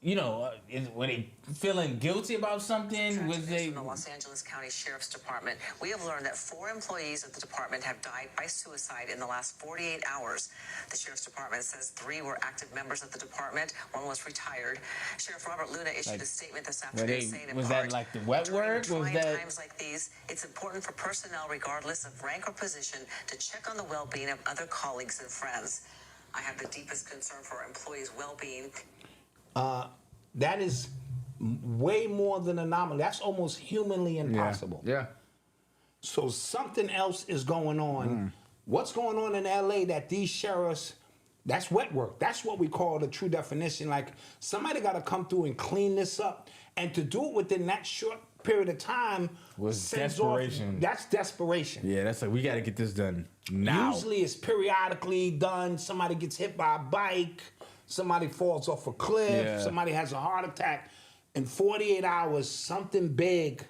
were they feeling guilty about something? Was they? From the Los Angeles County Sheriff's Department, we have learned that 4 employees of the department have died by suicide in the last 48 hours. The Sheriff's Department says 3 were active members of the department. 1 was retired. Sheriff Robert Luna issued a statement this afternoon saying, in was part, that like the wet work? During Was that times like these, it's important for personnel, regardless of rank or position, to check on the well-being of other colleagues and friends. I have the deepest concern for our employees' well-being. That is way more than anomaly. That's almost humanly impossible. Yeah. So something else is going on. What's going on in LA that these sheriffs, that's wet work. That's what we call the true definition. Like somebody got to come through and clean this up. And to do it within that short period of time was desperation. That's desperation. Yeah, that's like, we got to get this done now. Usually it's periodically done. Somebody gets hit by a bike. Somebody falls off a cliff. Somebody has a heart attack. In 48 hours, something big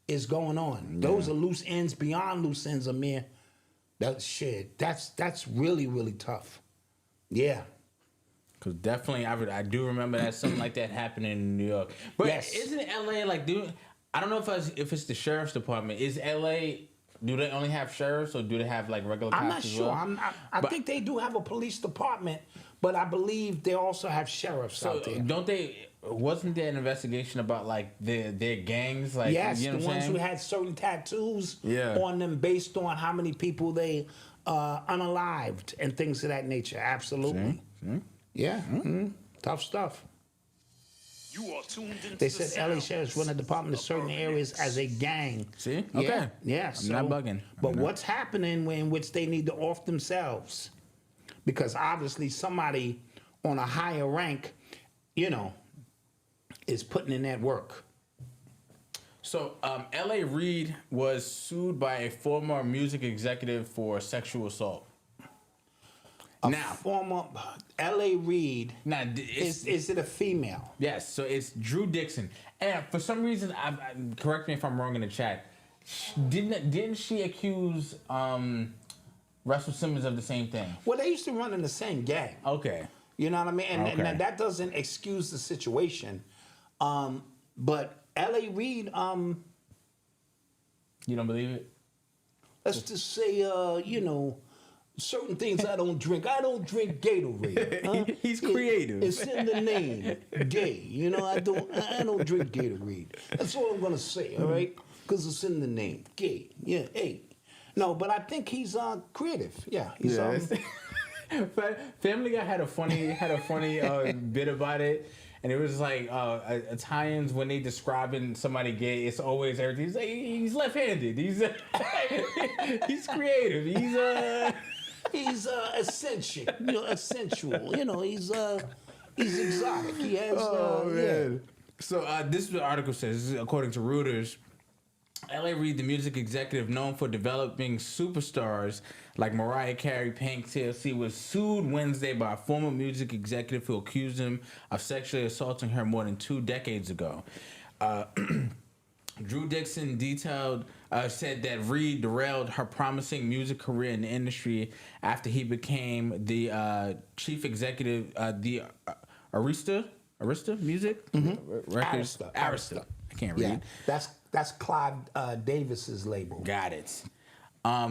is going on. Those are loose ends beyond loose ends, Amir. That's really, really tough. Yeah. Because definitely, I do remember that something like that happened in New York. But isn't LA like, I don't know if it's the sheriff's department. Is LA, do they only have sheriffs or do they have like regular cops? I'm not sure. I think they do have a police department, but I believe they also have sheriffs out there. Don't they? Wasn't there an investigation about like their gangs? Like, yes, you know the what I'm ones saying? who had certain tattoos on them based on how many people they unalived and things of that nature. Absolutely. See? Yeah. Tough stuff. You are tuned into They said LA sheriffs run a department in certain areas as a gang. See? Yeah, Okay. Yeah. I'm not bugging. But what's happening in which they need to off themselves? Because obviously somebody on a higher rank, is putting in that work. So, L.A. Reid was sued by a former music executive for sexual assault. Now, Former L.A. Reid. now Is it a female? yes, so it's Drew Dixon, and for some reason, correct me if I'm wrong in the chat. Didn't she accuse Russell Simmons of the same thing? Well, they used to run in the same gang. Okay. You know what I mean? And, Okay. and that doesn't excuse the situation. But L.A. Reid, You don't believe it? let's just say, certain things I don't drink. I don't drink Gatorade. huh? He's creative. It's in the name, gay. I don't drink Gatorade. That's all I'm gonna say. All right, because it's in the name, gay. Yeah, hey. No, but I think he's creative. Yeah, he's Family Guy had a funny bit about it, and it was like Italians when they describing somebody gay, it's always everything. He's like, he's left-handed. He's he's creative. he's eccentric. Sensual. He's exotic. He has. Yeah. So this is what the article says. This is according to Reuters. L.A. Reid, the music executive known for developing superstars like Mariah Carey, Pink, TLC, was sued Wednesday by a former music executive who accused him of sexually assaulting her more than 2 decades ago. Drew Dixon said that Reid derailed her promising music career in the industry after he became the chief executive, the Arista Music Records. Arista. I can't read. Yeah, that's Clive Davis's label. Got it.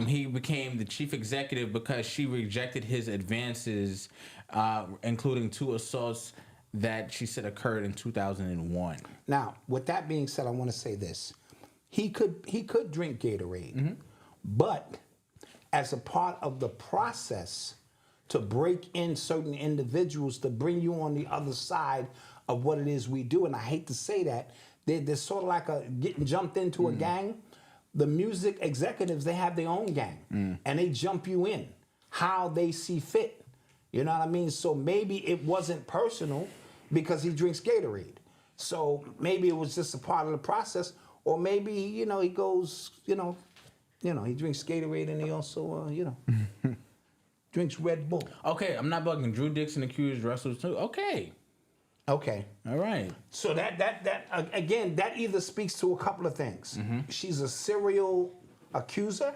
He became the chief executive because she rejected his advances, including 2 assaults that she said occurred in 2001. Now, with that being said, I want to say this: he could drink Gatorade, but as a part of the process to break in certain individuals to bring you on the other side of what it is we do, and I hate to say that. They're sort of like getting jumped into a gang. The music executives, they have their own gang, and they jump you in how they see fit. You know what I mean? So maybe it wasn't personal because he drinks Gatorade. So maybe it was just a part of the process, or maybe he goes, he drinks Gatorade and he also, drinks Red Bull. Okay, I'm not bugging. Drew Dixon accused Russell too. Okay. All right. So that again, that either speaks to a couple of things. She's a serial accuser,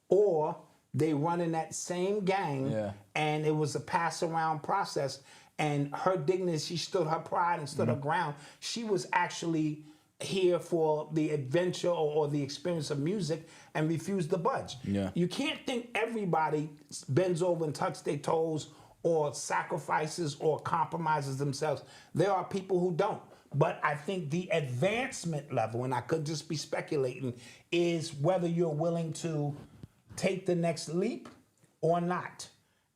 or they run in that same gang, and it was a pass around process. And her dignity, she stood her pride and stood her ground. She was actually here for the adventure or the experience of music and refused to budge. Yeah. You can't think everybody bends over and tucks their toes or sacrifices or compromises themselves. There are people who don't. But I think the advancement level, and I could just be speculating, is whether you're willing to take the next leap or not.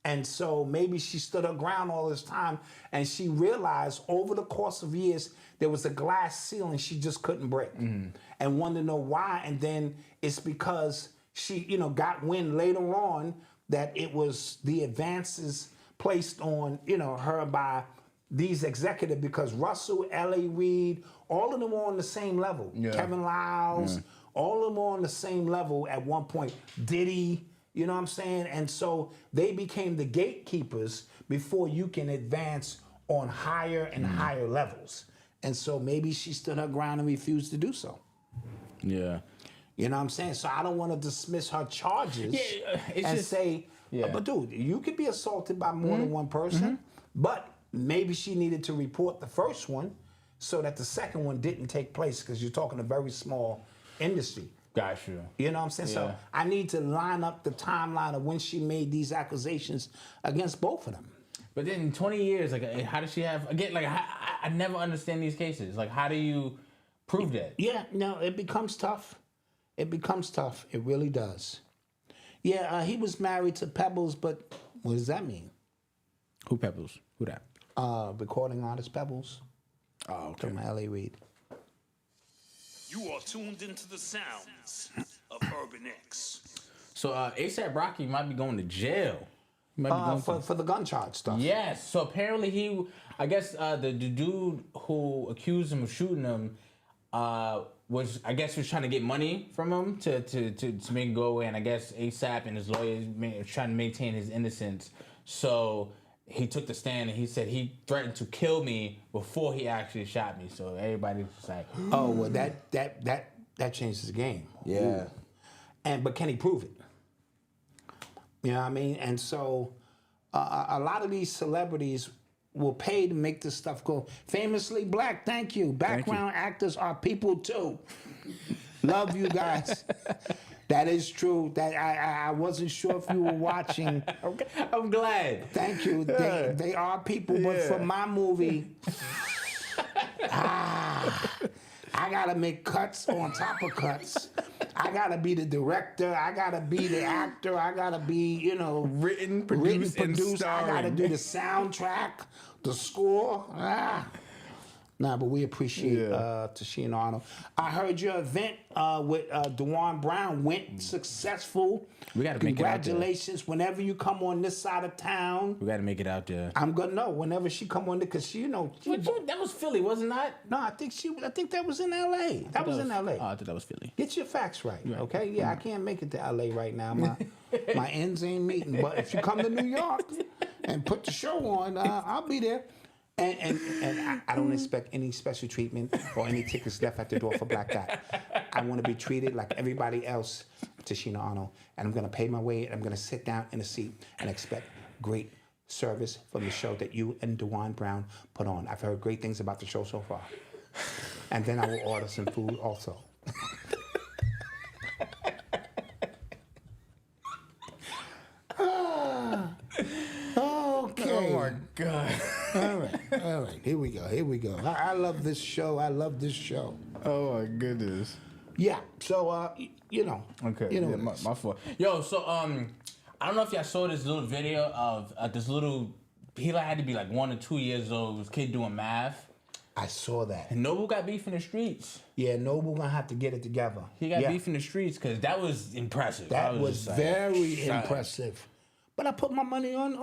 And so maybe she stood her ground all this time, and she realized over the course of years there was a glass ceiling she just couldn't break, and wanted to know why. And then it's because she, got wind later on that it was the advances placed on, her by these executives, because Russell, L.A. Reid, all of them were on the same level. Yeah. Kevin Lyles, all of them were on the same level at one point. Diddy, you know what I'm saying? And so they became the gatekeepers before you can advance on higher and higher levels. And so maybe she stood her ground and refused to do so. Yeah. You know what I'm saying? So I don't want to dismiss her charges and say, but dude, you could be assaulted by more than one person, but maybe she needed to report the first one so that the second one didn't take place, because you're talking a very small industry. Gotcha. You know what I'm saying? So I need to line up the timeline of when she made these accusations against both of them. But then in 20 years, how does she have, again, I never understand these cases. How do you prove that? Yeah, no, it becomes tough. It becomes tough. It really does. Yeah, he was married to Pebbles, but what does that mean? Who Pebbles? Who that? Recording artist Pebbles. Oh, okay. From L.A. Reid. You are tuned into the sounds of Urban X. So A$AP Rocky might be going to jail. He might be going For the gun charge stuff. Yes. So apparently the dude who accused him of shooting him was trying to get money from him to make him go away, and I guess A$AP and his lawyers trying to maintain his innocence. So he took the stand and he said he threatened to kill me before he actually shot me. So everybody's just like, Oh, well, that changes the game. yeah. But can he prove it? You know what I mean? And so a lot of these celebrities will pay to make this stuff go. Famously black, thank you. Background actors are people too. Love you guys. That is true. That I wasn't sure if you were watching. Okay. I'm glad. Thank you. They are people, but for my movie, I gotta make cuts on top of cuts. I gotta be the director. I gotta be the actor. I gotta be, Written, produced, and I starring. gotta do the soundtrack, the score. Nah, but we appreciate Tashina Arnold. I heard your event with DeJuan Brown went successful. We gotta make it out there. Congratulations. Whenever you come on this side of town, We got to make it out there. I'm gonna know. Whenever she come on there, because That was Philly, wasn't that? no, I think that was in L.A. That was in L.A. Oh, I thought that was Philly. Get your facts right, okay? Yeah, I can't make it to L.A. right now. My ends ain't meeting. But if you come to New York and put the show on, I'll be there. And I don't expect any special treatment or any tickets left at the door for Black Dot. I want to be treated like everybody else, Tashina Arnold. And I'm going to pay my way. And I'm going to sit down in a seat and expect great service from the show that you and DeJuan Brown put on. I've heard great things about the show so far. And then I will order some food also. Okay. Oh my God. All right. Here we go. I love this show. Oh my goodness. Yeah. So, Okay. You know Yeah, what it my fault. Yo, so I don't know if y'all saw this little video of this little. He had to be like 1 or 2 years old. This kid doing math. I saw that. And Noble got beef in the streets. Yeah, Noble gonna have to get it together. He got beef in the streets because that was impressive. I That was just like, very shocked. impressive. But I put my money on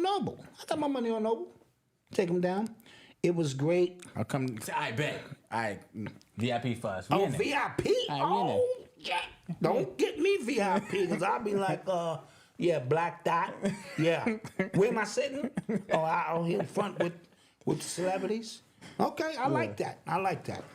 Noble. I got my money on Noble. Take him down. It was great. I'll come. I bet. VIP for us. We Oh, in it. VIP? Alright, we in Oh, yeah. Don't get me VIP, because I'll be like, Black Dot. Yeah. Where am I sitting? Oh, out here in front with the celebrities. Okay, I like that.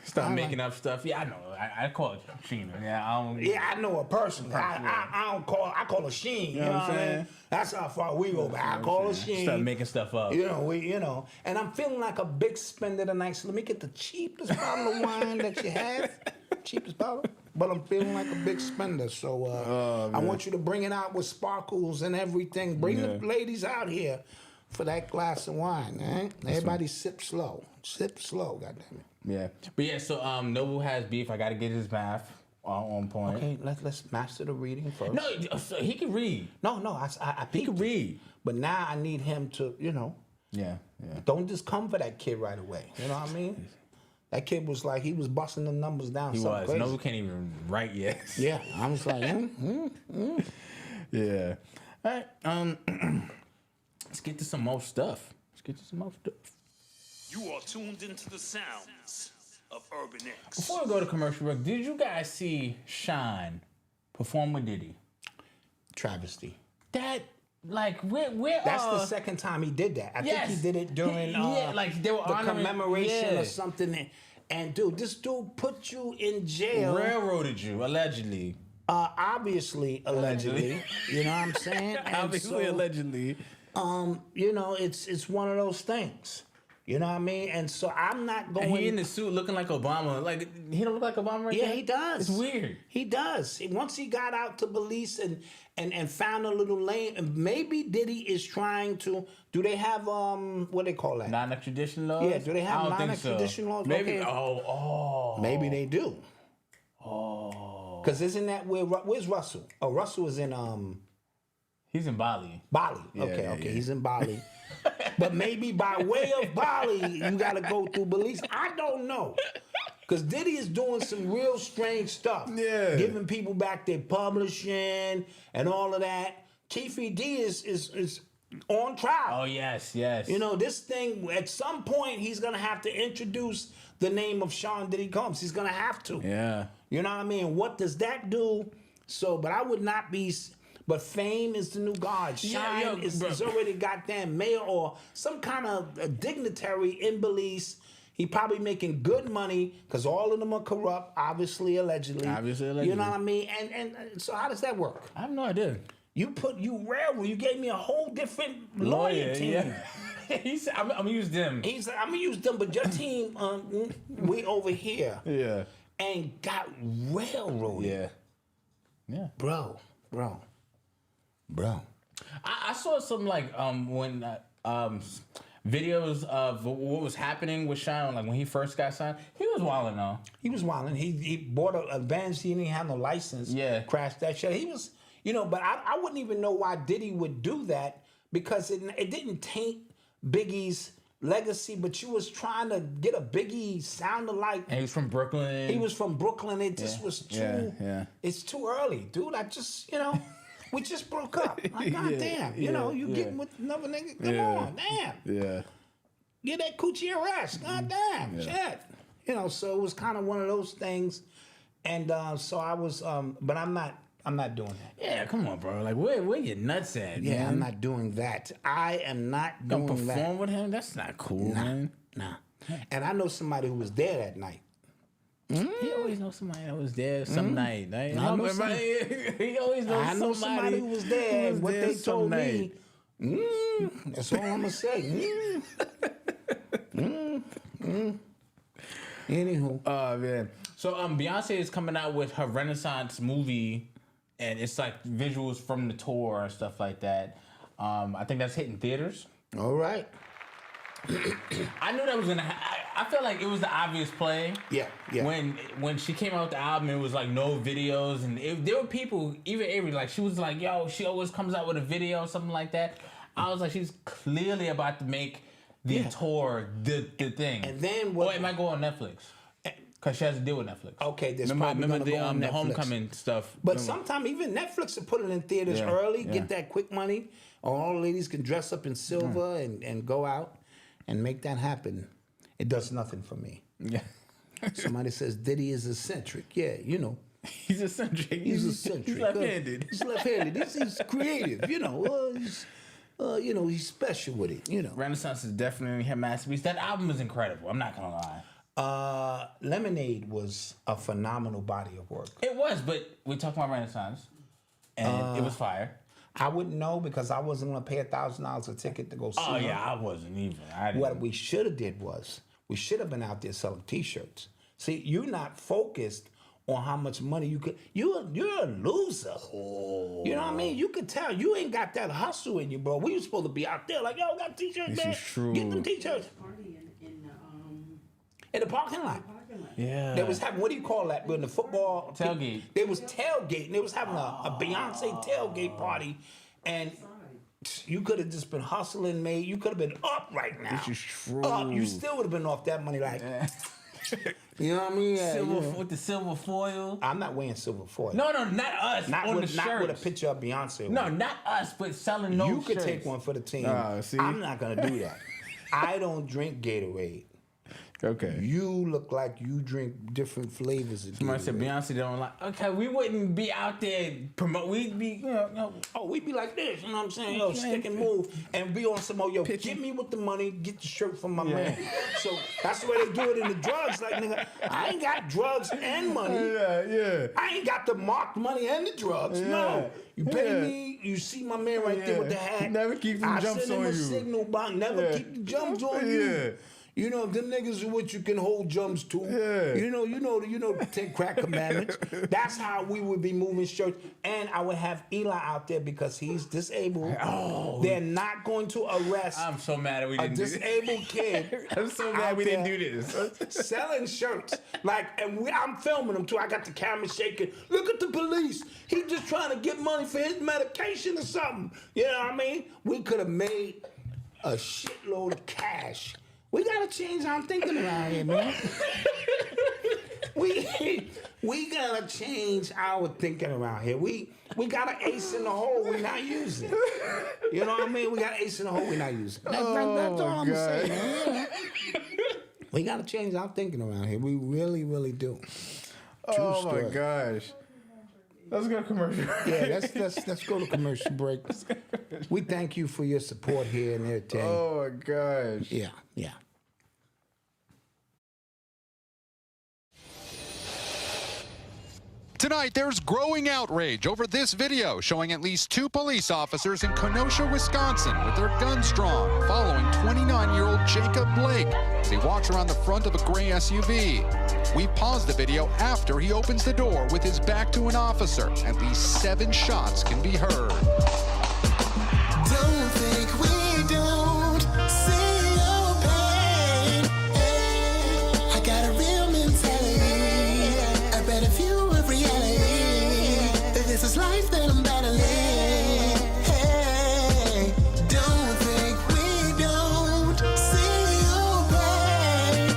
Start making up stuff. Yeah, I know. I call it Sheena. Yeah, I don't. Yeah, I know her personally. I call her Sheen. You know what I'm saying? That's how far we go back. I call her Sheen. Start making stuff up. And I'm feeling like a big spender tonight. So let me get the cheapest bottle of wine that you have. Cheapest bottle. But I'm feeling like a big spender. So I want you to bring it out with sparkles and everything. Bring the ladies out here for that glass of wine, eh? Everybody sip slow. Sip slow, goddammit. Yeah. But yeah, so Noble has beef. I got to get his math on point. Okay, let's master the reading first. No, so he can read. No, I He can read. But now I need him to, Yeah. don't just come for that kid right away. You know what I mean? That kid was like, he was busting the numbers down. He something was. crazy. Noble can't even write yet. Yeah, I was like, Yeah. All right. Let's get to some more stuff. You are tuned into the sounds of Urban X. Before we go to commercial break, did you guys see Shine perform with Diddy? Travesty. That, like, where That's the second time he did that. I think he did it during like they were the honoring- commemoration or something. And dude, this dude put you in jail. Railroaded you, allegedly. Obviously, allegedly. You know what I'm saying? And Obviously, so, allegedly. It's one of those things. You know what I mean? And so I'm not going. And he in the suit looking like Obama. Like, he don't look like Obama right Yeah, there? he does. It's weird. He does. Once he got out to police and found a little lane, and maybe Diddy is trying to. Do they have what they call that? Non-extradition laws? Yeah. Do they have I don't think non-extradition so. laws? Maybe. Okay. Maybe they do. Oh. Because isn't that where's Russell? Oh, Russell is in He's in Bali. Bali. Yeah, Okay. He's in Bali. But maybe by way of Bali, you got to go through Belize. I don't know. Because Diddy is doing some real strange stuff. Yeah. Giving people back their publishing and all of that. Keefe D is on trial. Oh, yes. This thing, at some point, he's going to have to introduce the name of Sean Diddy Combs. He's going to have to. Yeah. You know what I mean? What does that do? So, but I would not be... But fame is the new God. Shine is already goddamn mayor or some kind of dignitary in Belize. He probably making good money because all of them are corrupt, obviously, allegedly. You know what I mean? And so how does that work? I have no idea. You gave me a whole different lawyer team. Yeah. He said, I'm gonna use them. He said, I'm gonna use them, but your team, we over here. Yeah. And got railroaded. Yeah. Bro. I saw some like when videos of what was happening with Sean, like when he first got signed. He was wilding though. He was wilding. He bought a Benz. He didn't have no license. Yeah. Crashed that shit. He was, but I wouldn't even know why Diddy would do that because it didn't taint Biggie's legacy, but you was trying to get a Biggie sound alike. And he was from Brooklyn. He was from Brooklyn. It just was too. Yeah. It's too early, dude. I just, we just broke up. Like, goddamn, you getting with another nigga? Come on, damn. Yeah. Get that coochie arrest. Goddamn, shit. So it was kind of one of those things, and so I was, but I'm not doing that. Yeah, come on, bro. Like, where your nuts at? Yeah, man? I'm not doing that. I am not doing Gonna that. perform with him? That's not cool, man. Nah. And I know somebody who was there that night. He always knows somebody that was there some night. Right? He always knows somebody who was there. And what they told me, that's all I'm gonna say. Anywho, oh man. So Beyonce is coming out with her Renaissance movie, and it's like visuals from the tour and stuff like that. I think that's hitting theaters. All right. I knew that was gonna. I felt like it was the obvious play. Yeah. When she came out with the album, it was like no videos, and there were people, even Avery, like she was like, "Yo, she always comes out with a video or something like that." I was like, she's clearly about to make the tour the thing. And then what? It might go on Netflix because she has to deal with Netflix. Okay, there's remember probably the go on Netflix. Homecoming stuff. But sometimes even Netflix will put it in theaters early, get that quick money. All the ladies can dress up in silver and go out and make that happen. It does nothing for me. Yeah. Somebody says Diddy is eccentric. Yeah, He's eccentric. He's eccentric. He's left-handed. He's left-handed. He's creative. He's special with it. Renaissance is definitely her masterpiece. That album is incredible. I'm not gonna lie. Lemonade was a phenomenal body of work. It was, but we're talking about Renaissance, and it was fire. I wouldn't know because I wasn't going to pay $1,000 a ticket to go see her. Oh yeah, I wasn't even. What we should have did was we should have been out there selling T-shirts. See, you're not focused on how much money you could. You're a loser. Oh. You know what I mean? You could tell you ain't got that hustle in you, bro. We were supposed to be out there like, yo, got T-shirts, this man. Is true. Get them T-shirts. In the parking lot. Yeah. They was having, what do you call that? When the football tailgate. They was tailgating. They was having a Beyonce tailgate party, and you could have just been hustling, mate. You could have been up right now. This is true. Up. You still would have been off that money, like. You know what I mean? Yeah, with the silver foil. I'm not wearing silver foil. No, not us. Not on with, the not with a picture of Beyonce. No, not us, but selling those You could shirts. take one for the team. See? I'm not gonna do that. I don't drink Gatorade. Okay. You look like you drink different flavors of Somebody Gatorade. said Beyonce don't like. Okay, we wouldn't be out there promote. We'd be, we'd be like this. You know what I'm saying? Yo, stick and move, and be on some. Get me with the money. Get the shirt from my man. So that's the way they do it in the drugs. Like, nigga, I ain't got drugs and money. Yeah. I ain't got the marked money and the drugs. Yeah. No. You pay me. You see my man right there with the hat. Never keep the jumps on you. I send him a signal box. Never keep the jumps on you. You know, them niggas are what you can hold jumps to. Yeah. You know the 10 crack commandments. That's how we would be moving shirts. And I would have Eli out there because he's disabled. Oh. They're not going to arrest. I'm so mad that we didn't do this. A disabled kid. I'm so mad we didn't do this. Selling shirts. I'm filming them too. I got the camera shaking. Look at the police. He just trying to get money for his medication or something. You know what I mean? We could have made a shitload of cash. We gotta change our thinking around here, man. we gotta change our thinking around here. We got an ace in the hole we're not using. You know what I mean? We got an ace in the hole we're not using. That's all I'm saying, man. We gotta change our thinking around here. We really, really do. True story. My gosh. Let's go to commercial. Yeah, let's go to commercial break. We thank you for your support here and there, Tay. Oh my gosh. Yeah, yeah. Tonight, there's growing outrage over this video showing at least 2 police officers in Kenosha, Wisconsin with their guns drawn following 29-year-old Jacob Blake as he walks around the front of a gray SUV. We paused the video after he opens the door with his back to an officer. At least 7 shots can be heard. Don't think we don't see your pain. I got a real mentality, a better view of reality. This is life that I'm battling. Hey, don't think we don't see your pain.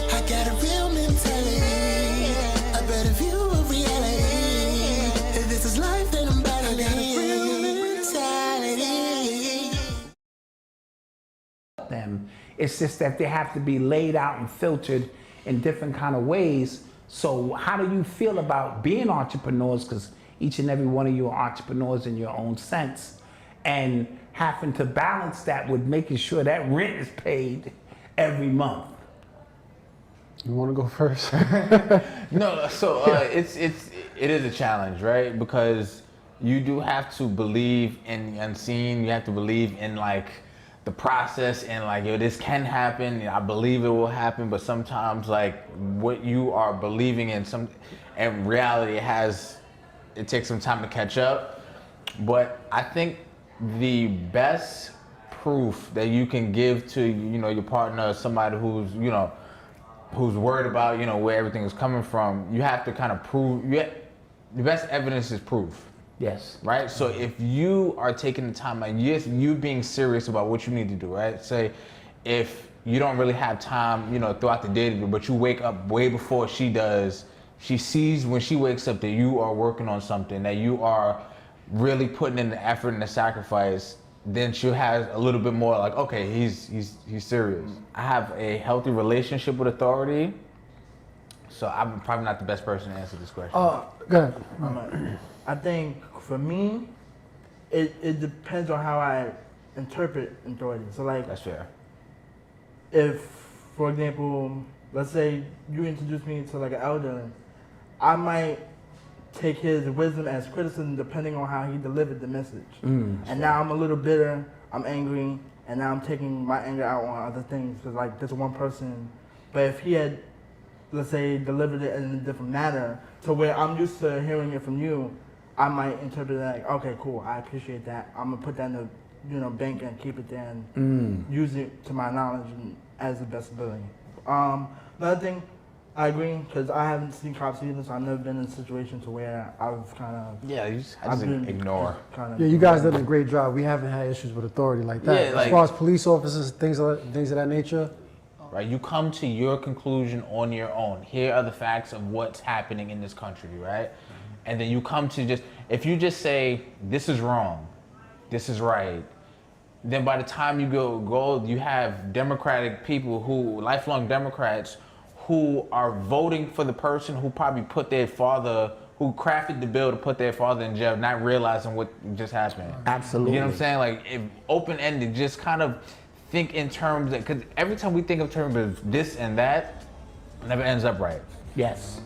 I got a real mentality, a better view of reality. This is life that I'm battling. Them. It's just that they have to be laid out and filtered in different kind of ways. So how do you feel about being entrepreneurs? Because each and every one of you are entrepreneurs in your own sense, and having to balance that with making sure that rent is paid every month. You want to go first? No, so it is a challenge, right? Because you do have to believe in the unseen. You have to believe in like the process and like, yo, this can happen. I believe it will happen, but sometimes like what you are believing in reality it takes some time to catch up. But I think the best proof that you can give to, your partner, somebody who's worried about, where everything is coming from, you have to kind of prove, the best evidence is proof. Yes. Right? So if you are taking the time, like yes, you being serious about what you need to do, right? Say if you don't really have time, throughout the day to do, but you wake up way before she does, she sees when she wakes up that you are working on something, that you are really putting in the effort and the sacrifice, then she'll have a little bit more like, okay, he's serious. I have a healthy relationship with authority, so I'm probably not the best person to answer this question. Go ahead. I think for me, it depends on how I interpret authority. So like, That's fair. If, for example, let's say you introduce me to like an elder, I might take his wisdom as criticism depending on how he delivered the message. And now I'm a little bitter, I'm angry, and now I'm taking my anger out on other things because like there's one person. But if he had, let's say, delivered it in a different manner to where I'm used to hearing it from you, I might interpret it like, okay, cool, I appreciate that. I'm gonna put that in the bank and keep it there and use it to my knowledge and as the best ability. Another thing, I agree, because I haven't seen cops either, so I've never been in a situation to where I've kind of... Yeah, I just ignore. Yeah, you guys did a great job. We haven't had issues with authority like that. Yeah, as far as police officers, things of that nature. Right, you come to your conclusion on your own. Here are the facts of what's happening in this country, right? And then you come to if you just say, this is wrong, this is right, then by the time you go, you have Democratic people lifelong Democrats, who are voting for the person who probably who crafted the bill to put their father in jail, not realizing what just happened. Absolutely. You know what I'm saying? Like, if open-ended, just kind of think in terms of, because every time we think of terms of this and that, it never ends up right. Yes.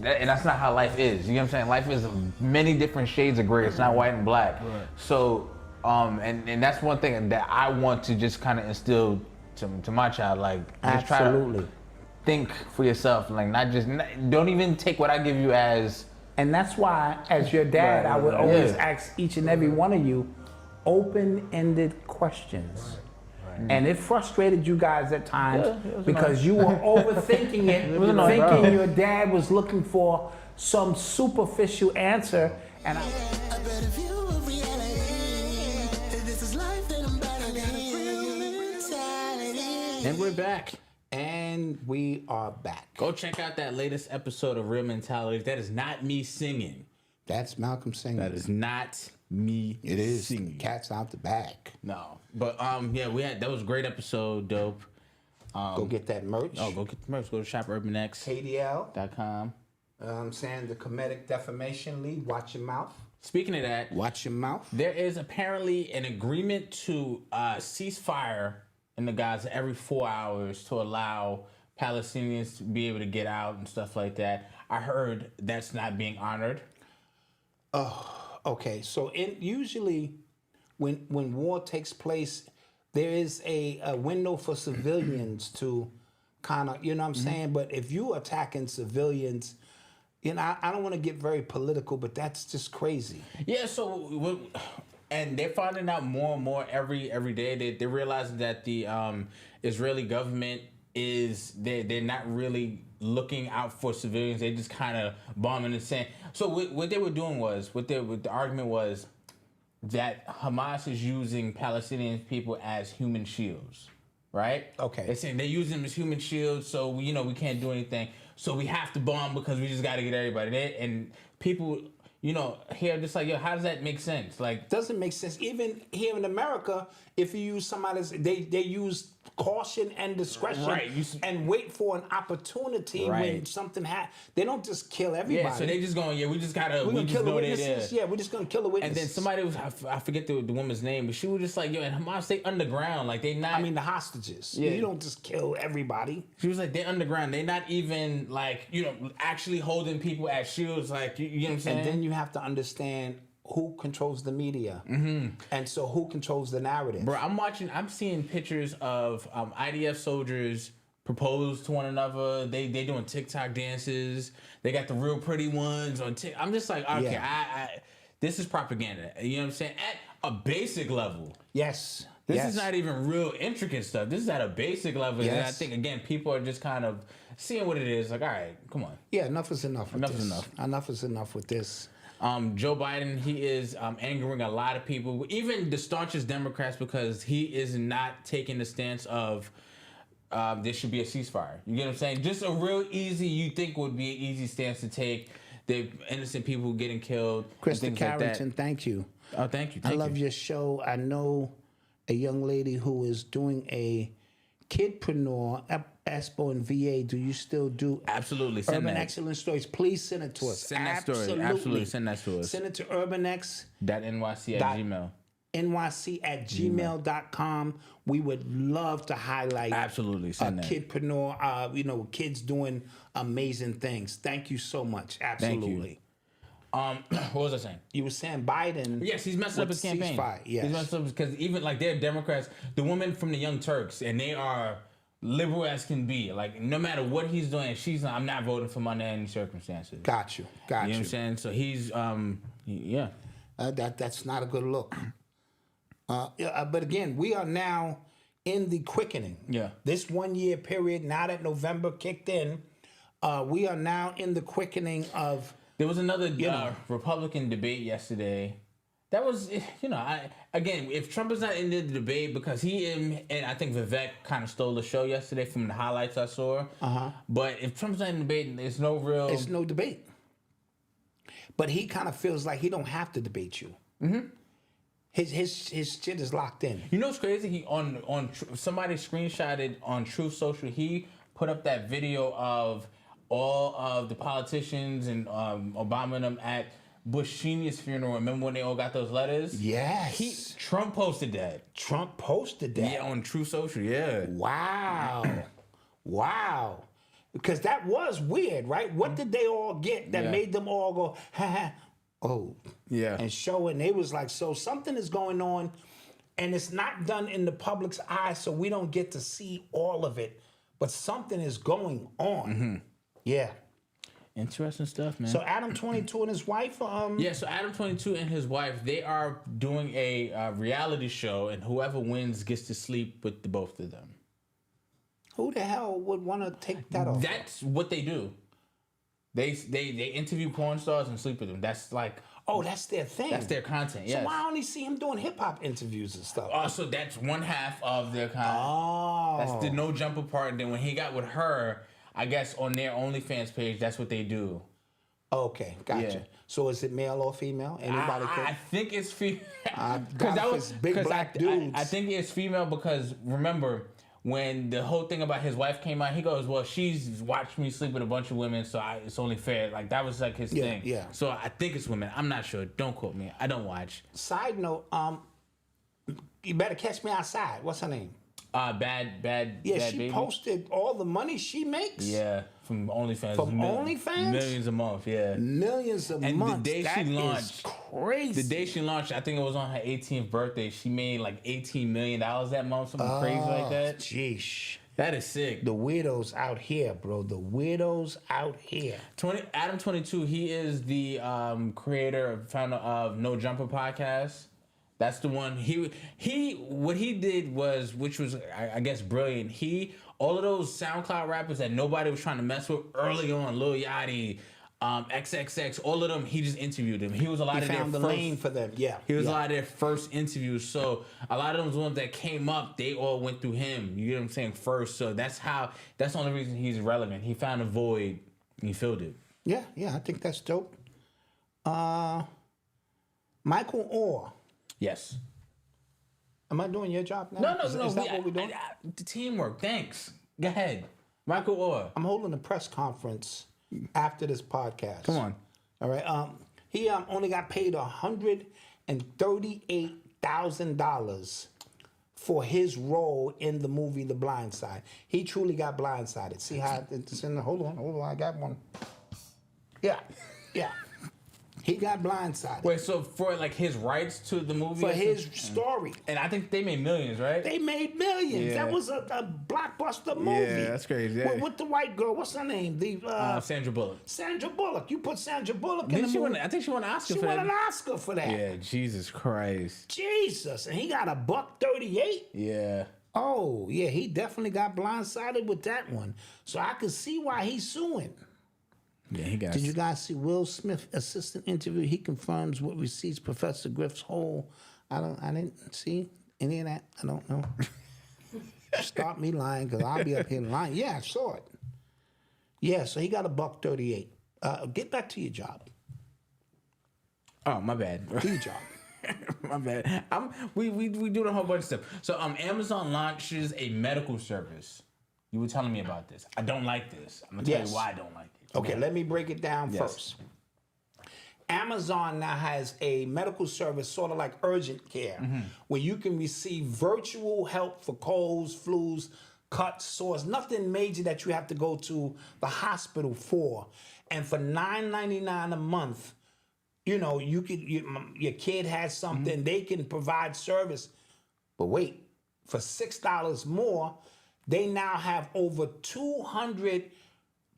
And that's not how life is. You know what I'm saying? Life is many different shades of gray. It's not white and black. Right. So, and that's one thing that I want to just kind of instill to my child. Like, just try to think for yourself. Like, don't even take what I give you as. And that's why, as your dad, I would always ask each and every one of you open-ended questions. And it frustrated you guys at times because you were overthinking it, thinking your dad was looking for some superficial answer. And And we're back. And we are back. Go check out that latest episode of Real Mentalities. That is not me singing. That's Malcolm singing. That is not me It is. singing. Cat's out the bag. No. But that was a great episode, dope. Go get that merch. Oh, go get the merch. Go to shopurbanx.com. KDL. I'm saying the Comedic Defamation League. Watch your mouth. Speaking of that, watch your mouth. There is apparently an agreement to cease fire in the Gaza every 4 hours to allow Palestinians to be able to get out and stuff like that. I heard that's not being honored. Oh, okay. So usually when war takes place, there is a window for civilians to kind of, you know what I'm saying? But if you attacking civilians, you know, I don't want to get very political, but that's just crazy. Yeah, so, and they're finding out more and more every day. They're realizing that the Israeli government they're not really looking out for civilians. They just kind of bombing and saying. So what they were doing was, what the argument was, that Hamas is using Palestinian people as human shields, right? Okay. They're saying they're using them as human shields, so we can't do anything. So we have to bomb because we just got to get everybody. And people, here just like, yo, how does that make sense? Like, doesn't make sense. Even here in America, if you use somebody's, they use caution and discretion, right, and wait for an opportunity when something happens. They don't just kill everybody. Yeah, so they just going, we just gotta, we just know they're there. Yeah, we're just gonna kill the witnesses. And then somebody was, I forget the woman's name, but she was just like, yo, and Hamas, they underground, like they not. I mean, the hostages. Yeah, you don't just kill everybody. She was like, they're underground. They're not even like, actually holding people as shields, like you know what I'm saying. And then you have to understand who controls the media, and so who controls the narrative. Bro, I'm seeing pictures of IDF soldiers propose to one another. They doing TikTok dances. They got the real pretty ones on TikTok. I'm just like, okay, this is propaganda. You know what I'm saying? At a basic level. Yes. This is not even real intricate stuff. This is at a basic level. Yes. And I think, again, people are just kind of seeing what it is. Like, all right, come on. Yeah, enough is enough with enough this. Is enough. Enough is enough with this. Joe Biden, he is angering a lot of people, even the staunchest Democrats, because he is not taking the stance of there should be a ceasefire. You get what I'm saying? Just a real easy, you think would be an easy stance to take. The innocent people getting killed. Krista Carrington, thank you. Oh, thank you. I love your show. I know a young lady who is doing a kidpreneur expo in VA. Do you still do? Absolutely. Send Urban that. Excellence Stories. Please send it to us. Send that story. Absolutely. Send that to us. Send it to urbanx.nyc@gmail. nyc@gmail.com. We would love to highlight absolutely send that. Kidpreneur, kids doing amazing things. Thank you so much. Absolutely. Thank you. What was I saying? You were saying Biden. Yes, he's messing up his campaign. Yes. He's messing up because even like they're Democrats, the woman from the Young Turks, and they are liberal as can be. Like no matter what he's doing, she's not, I'm not voting for him under any circumstances. Got you. You know what I'm saying? So he's yeah. That's not a good look. But again, we are now in the quickening. Yeah. This 1 year period, now that November kicked in, we are now in the quickening of. There was another Republican debate yesterday. That was, again, if Trump is not in the debate, because he and I think Vivek kind of stole the show yesterday from the highlights I saw. But if Trump's not in the debate, there's no real. It's no debate. But he kind of feels like he don't have to debate you. Mm-hmm. His shit is locked in. You know what's crazy? He somebody screenshotted on Truth Social. He put up that video of all of the politicians and Obama and them at Bush Sr.'s funeral. Remember when they all got those letters? Yes. Trump posted that. Trump posted that? Yeah, on Truth Social, yeah. Wow. Wow. Because that was weird, right? What did they all get that made them all go, ha ha, oh. Yeah. And show it. And they was like, so something is going on and it's not done in the public's eye, so we don't get to see all of it. But something is going on. Mm-hmm. Yeah. Interesting stuff, man. So Adam 22 and his wife? Yeah, so Adam 22 and his wife, they are doing a reality show, and whoever wins gets to sleep with the both of them. Who the hell would want to take that off? That's what they do. They interview porn stars and sleep with them. That's like... Oh, that's their thing. That's their content, yes. So why only see him doing hip-hop interviews and stuff? Oh, so that's one half of their content. Oh. That's the no jumper part. And then when he got with her, I guess on their OnlyFans page, that's what they do. Okay, gotcha. Yeah. So is it male or female? Anybody I think it's female. Because that was big black dudes. I think it's female because, remember, when the whole thing about his wife came out, he goes, "Well, she's watched me sleep with a bunch of women, so it's only fair." Like that was like his thing. Yeah. So I think it's women. I'm not sure. Don't quote me. I don't watch. Side note, you better catch me outside. What's her name? Bad. Yeah, Bad she Baby. posted all the money she makes. Yeah, from OnlyFans. From OnlyFans? Millions a month. Yeah. Millions a And month. the day That she is launched, crazy. The day she launched, I think it was on her 18th birthday. She made like $18 million that month, something crazy like that. Jeez. That is sick. The weirdos out here, bro. The weirdos out here. Adam 22. He is the creator, founder of No Jumper podcast. That's the one. What he did was, which was I guess brilliant. All of those SoundCloud rappers that nobody was trying to mess with early on, Lil Yachty, XXX, all of them, he just interviewed them. He was a lot of their found the first lane for them. Yeah. He was a lot of their first interviews. So a lot of those ones that came up, they all went through him. You get what I'm saying? First. So that's the only reason he's relevant. He found a void and he filled it. Yeah, I think that's dope. Michael Orr. Yes. Am I doing your job now? No. Is that what we're doing? The teamwork. Thanks. Go ahead. Michael Orr. I'm holding a press conference after this podcast. Come on. All right. He only got paid $138,000 for his role in the movie The Blind Side. He truly got blindsided. See how it's in the, hold on, I got one. Yeah. He got blindsided. Wait, so for like his rights to the movie? For his story. And I think they made millions, right? They made millions. Yeah. That was a blockbuster movie. Yeah, that's crazy. Yeah. With the white girl, what's her name? Sandra Bullock. Sandra Bullock. You put Sandra Bullock in the movie. I think she won an Oscar She for won that. an Oscar for that. Yeah, Jesus Christ. Jesus. And he got $138. Yeah. Oh, yeah, he definitely got blindsided with that one. So I could see why he's suing. Yeah, he got. Did you guys see Will Smith assistant interview? He confirms what receipts Professor Griff's whole. I didn't see any of that. I don't know. Stop me lying, because I'll be up here lying. Yeah, I saw it. Yeah, so he got $138. Get back to your job. Oh, my bad. Do your job. My bad. We doing a whole bunch of stuff. So Amazon launches a medical service. You were telling me about this. I don't like this. I'm gonna tell you why I don't like it. Okay, let me break it down first. Amazon now has a medical service, sort of like urgent care, where you can receive virtual help for colds, flus, cuts, sores, nothing major that you have to go to the hospital for. And for $9.99 a month, you know, your kid has something, they can provide service. But wait, for $6 more, they now have over 200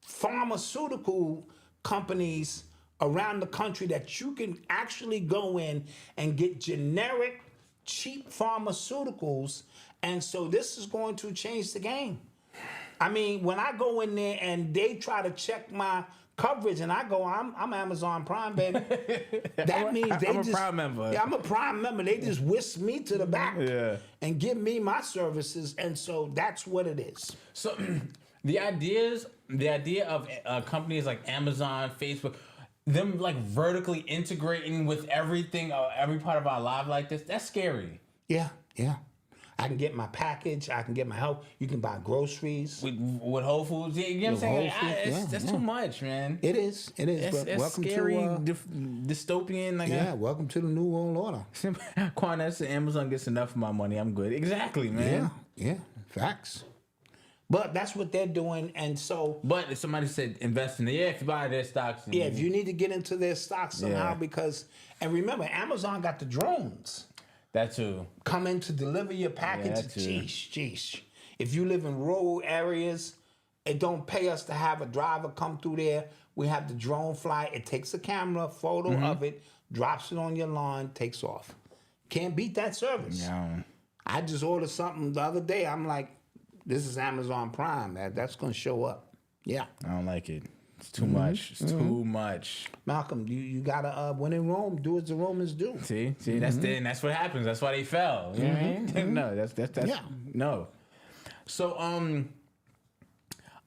pharmaceutical companies around the country that you can actually go in and get generic, cheap pharmaceuticals. And so this is going to change the game. I mean, when I go in there and they try to check my coverage and I go, I'm Amazon Prime, baby. That means I'm a Prime member. Yeah, I'm a Prime member. They just whisk me to the back and give me my services. And so that's what it is. So the idea of companies like Amazon, Facebook, them like vertically integrating with everything, every part of our life like this, that's scary. Yeah. I can get my package. I can get my help. You can buy groceries. With Whole Foods. Yeah, you know what I'm saying? That's too much, man. It is. It's welcome scary, to dystopian. Welcome to the New World Order. Quaness, Amazon gets enough of my money. I'm good. Exactly, man. Yeah. Facts. But that's what they're doing, and so. But if somebody said invest in it, if you buy their stocks. Yeah, if you need to get into their stocks somehow, because, and remember, Amazon got the drones. That too. Come in to deliver your package. Jeez. If you live in rural areas, it don't pay us to have a driver come through there. We have the drone fly. It takes a camera, photo of it, drops it on your lawn, takes off. Can't beat that service. Yeah. I just ordered something the other day. I'm like, this is Amazon Prime. That's going to show up. Yeah. I don't like it. It's too much. It's too much. Malcolm, you gotta when in Rome, do as the Romans do. See, that's what happens. That's why they fell. You know what I mean? No, that's no. So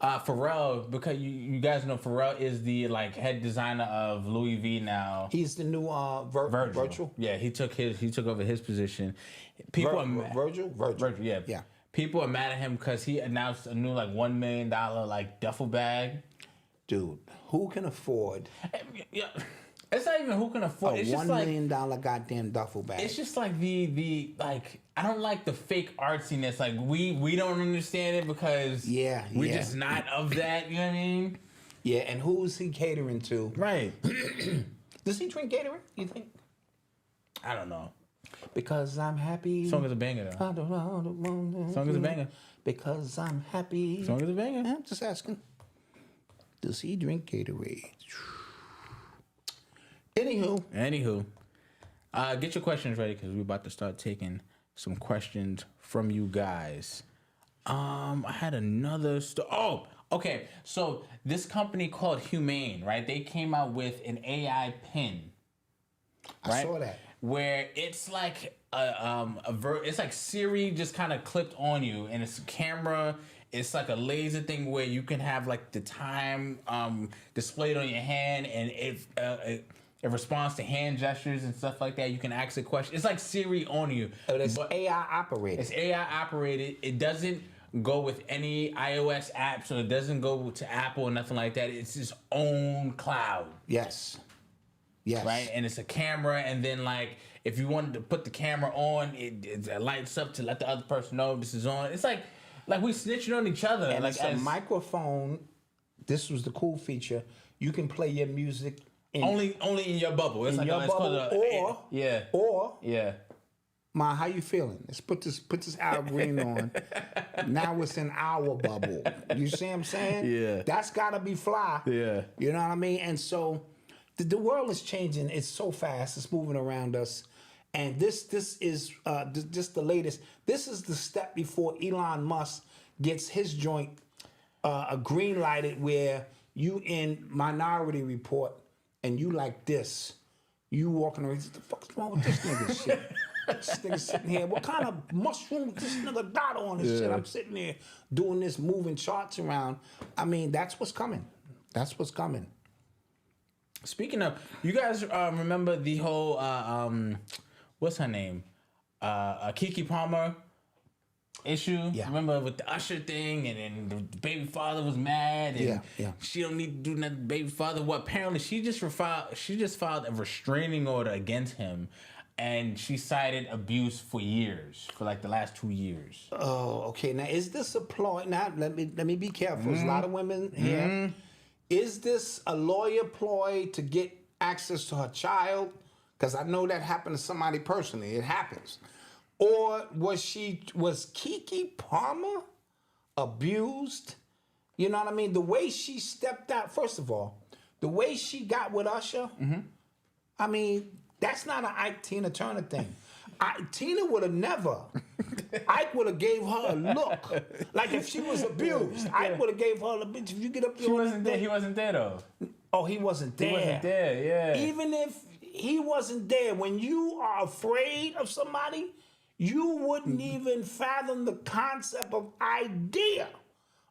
Pharrell, because you guys know Pharrell is the like head designer of Louis V now. He's the new Virgil. Yeah, he took over his position. Virgil. Yeah. people are mad at him because he announced a new like $1 million like duffel bag. Dude, who can afford? Yeah. It's not even who can afford. A It's just $1 like million goddamn duffel bag. it's just like the like I don't like the fake artsiness. Like we don't understand it because we're just not of that. You know what I mean? Yeah, and who's he catering to? Right. Does he drink Gatorade? You think? I don't know. Because I'm happy. Song is a banger though. I don't know. Song is a banger. Because I'm happy. Song is a banger. I'm just asking. Does he drink Gatorade? Anywho, get your questions ready because we're about to start taking some questions from you guys. I had another Oh, okay. So this company called Humane, right? They came out with an AI pin. Right? I saw that. Where it's like it's like Siri just kind of clipped on you, and it's a camera. It's like a laser thing where you can have like the time displayed on your hand, and it responds to hand gestures and stuff like that. You can ask a question. It's like Siri on you. It's AI operated. It's AI operated. It doesn't go with any iOS app, so it doesn't go to Apple or nothing like that. It's its own cloud. Yes. Right? And it's a camera, and then like if you wanted to put the camera on, it lights up to let the other person know this is on. It's like we snitching on each other. And like it's a microphone. This was the cool feature. You can play your music only in your bubble. It's in like your bubble, or Ma, how you feeling? Let's put this Al Green on. Now it's in our bubble. You see what I'm saying? Yeah. That's gotta be fly. Yeah. You know what I mean? And so the world is changing. It's so fast. It's moving around us. And this is just the latest. This is the step before Elon Musk gets his joint a green lighted where you in Minority Report and you like this. You walking around, what the fuck's wrong with this nigga shit? This nigga sitting here, what kind of mushroom this nigga got on this shit? I'm sitting there doing this, moving charts around. I mean, that's what's coming. That's what's coming. Speaking of, you guys remember the whole, what's her name? Keke Palmer issue? Yeah. Remember with the Usher thing, and then the baby father was mad, and she don't need to do nothing. Baby father, well, apparently she just filed a restraining order against him, and she cited abuse for years, for like the last 2 years. Oh, okay. Now, is this a ploy? Now, let me be careful. There's a lot of women here. Is this a lawyer ploy to get access to her child? Because I know that happened to somebody personally. It happens. Or was Keke Palmer abused? You know what I mean? The way she stepped out, first of all, the way she got with Usher, I mean, that's not an Ike Tina Turner thing. Tina would have never. Ike would have gave her a look. Like if she was abused, Ike would have gave her a bitch. If you get up there, She wasn't there. He wasn't there though. Oh, he wasn't there. He wasn't there. Yeah. Even if he wasn't there, when you are afraid of somebody, you wouldn't even fathom the concept of idea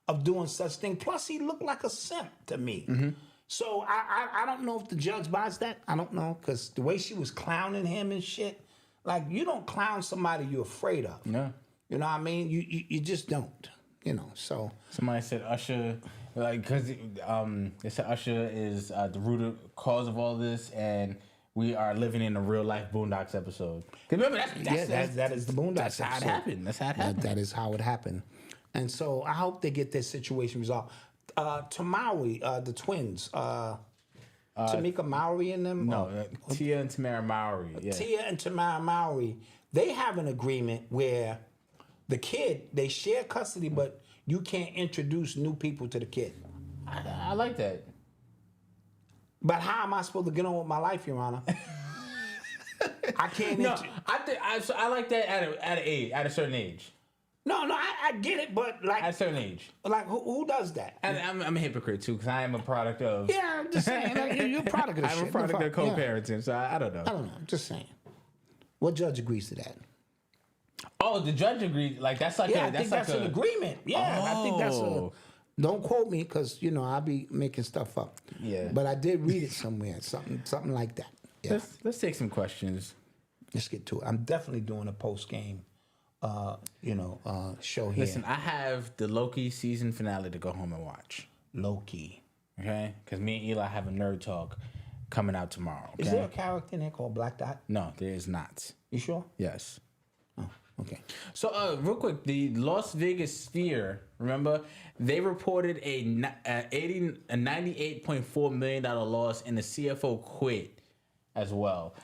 of doing such thing. Plus, he looked like a simp to me. So I don't know if the judge buys that. I don't know, because the way she was clowning him and shit, like you don't clown somebody you're afraid of. No. You know what I mean? You just don't. You know, so. Somebody said Usher, like, because they said Usher is the root cause of all this, and we are living in a real life Boondocks episode. Remember, that is the Boondocks That's how it happened. That's how it happened. That is how it happened. And so I hope they get this situation resolved. Tamawi, the twins, Tamika Mowry and them? No, Tia and Tamara Mowry. Yeah. Tia and Tamara Mowry, they have an agreement where the kid, they share custody, but you can't introduce new people to the kid. I like that. But how am I supposed to get on with my life, Your Honor? I can't. No, I like that at a certain age. No, I get it, but like at a certain age, like who does that? And I'm a hypocrite too, because I am a product of. Yeah, I'm just saying. Like, you're a product of this shit. I'm a product of co-parenting, so I don't know. I don't know. I'm just saying. What judge agrees to that? Oh, the judge agreed. Like that's like I think that's an agreement. Yeah, I think that's a. Don't quote me, because I'll be making stuff up. Yeah, but I did read it somewhere. Something like that. Yeah. Let's take some questions. Let's get to it. I'm definitely doing a post game show here. Listen, I have the Loki season finale to go home and watch. Loki. Okay? Because me and Eli have a nerd talk coming out tomorrow. Okay? Is there a character in there called Black Dot? No, there is not. You sure? Yes. Oh, okay. So, real quick, the Las Vegas Sphere, remember, they reported a $98.4 million loss, and the CFO quit as well.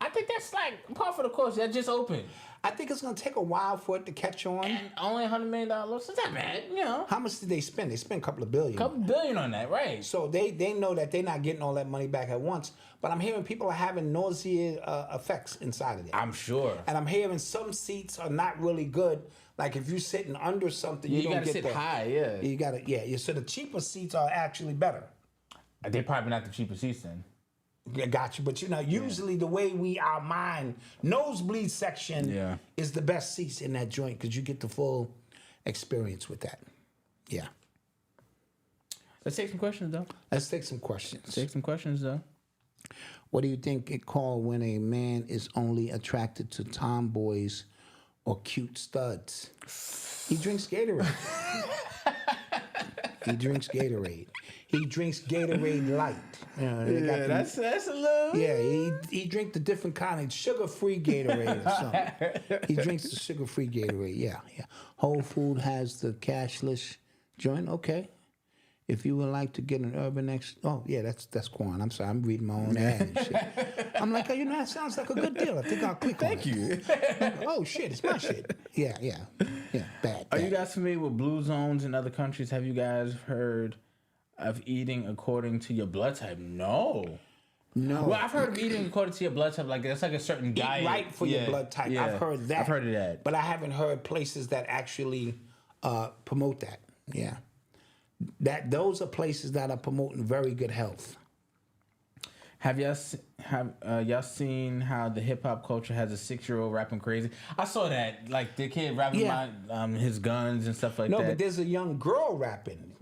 I think that's like par for the course. That just opened. I think it's going to take a while for it to catch on. And only $100 million loss. It's not bad, How much did they spend? They spent a couple of billion. Couple billion on that, right? So they know that they're not getting all that money back at once. But I'm hearing people are having nausea effects inside of it. I'm sure. And I'm hearing some seats are not really good. Like if you're sitting under something, you don't gotta get sit high, yeah. You gotta, yeah. So the cheaper seats are actually better. They're probably not the cheapest seats then. I got you, but usually the way our mind nosebleed section is the best seats in that joint because you get the full experience with that. Yeah. Let's take some questions though. Let's take some questions. Take some questions though. What do you think it called when a man is only attracted to tomboys or cute studs? He drinks Gatorade. He drinks Gatorade. He drinks Gatorade Light. That's a little. Yeah, he drink the different kind of sugar-free Gatorade or something. He drinks the sugar-free Gatorade. Yeah. Whole Food has the cashless joint. Okay. If you would like to get an Urban X, that's Quan. I'm sorry, I'm reading my own ad and shit. I'm like, that sounds like a good deal. I think I'll click on it. Thank you. Oh shit, it's my shit. Yeah. Bad. Are you guys familiar with blue zones in other countries? Have you guys heard of eating according to your blood type? No. Well, I've heard of eating according to your blood type. Like that's like a certain diet. Eat right for your blood type. Yeah. I've heard that. I've heard of that, but I haven't heard places that actually promote that. Yeah. Those are places that are promoting very good health. Have y'all seen how the hip hop culture has a 6-year-old rapping crazy? I saw that, like the kid rapping about his guns and stuff like that. No, but there's a young girl rapping,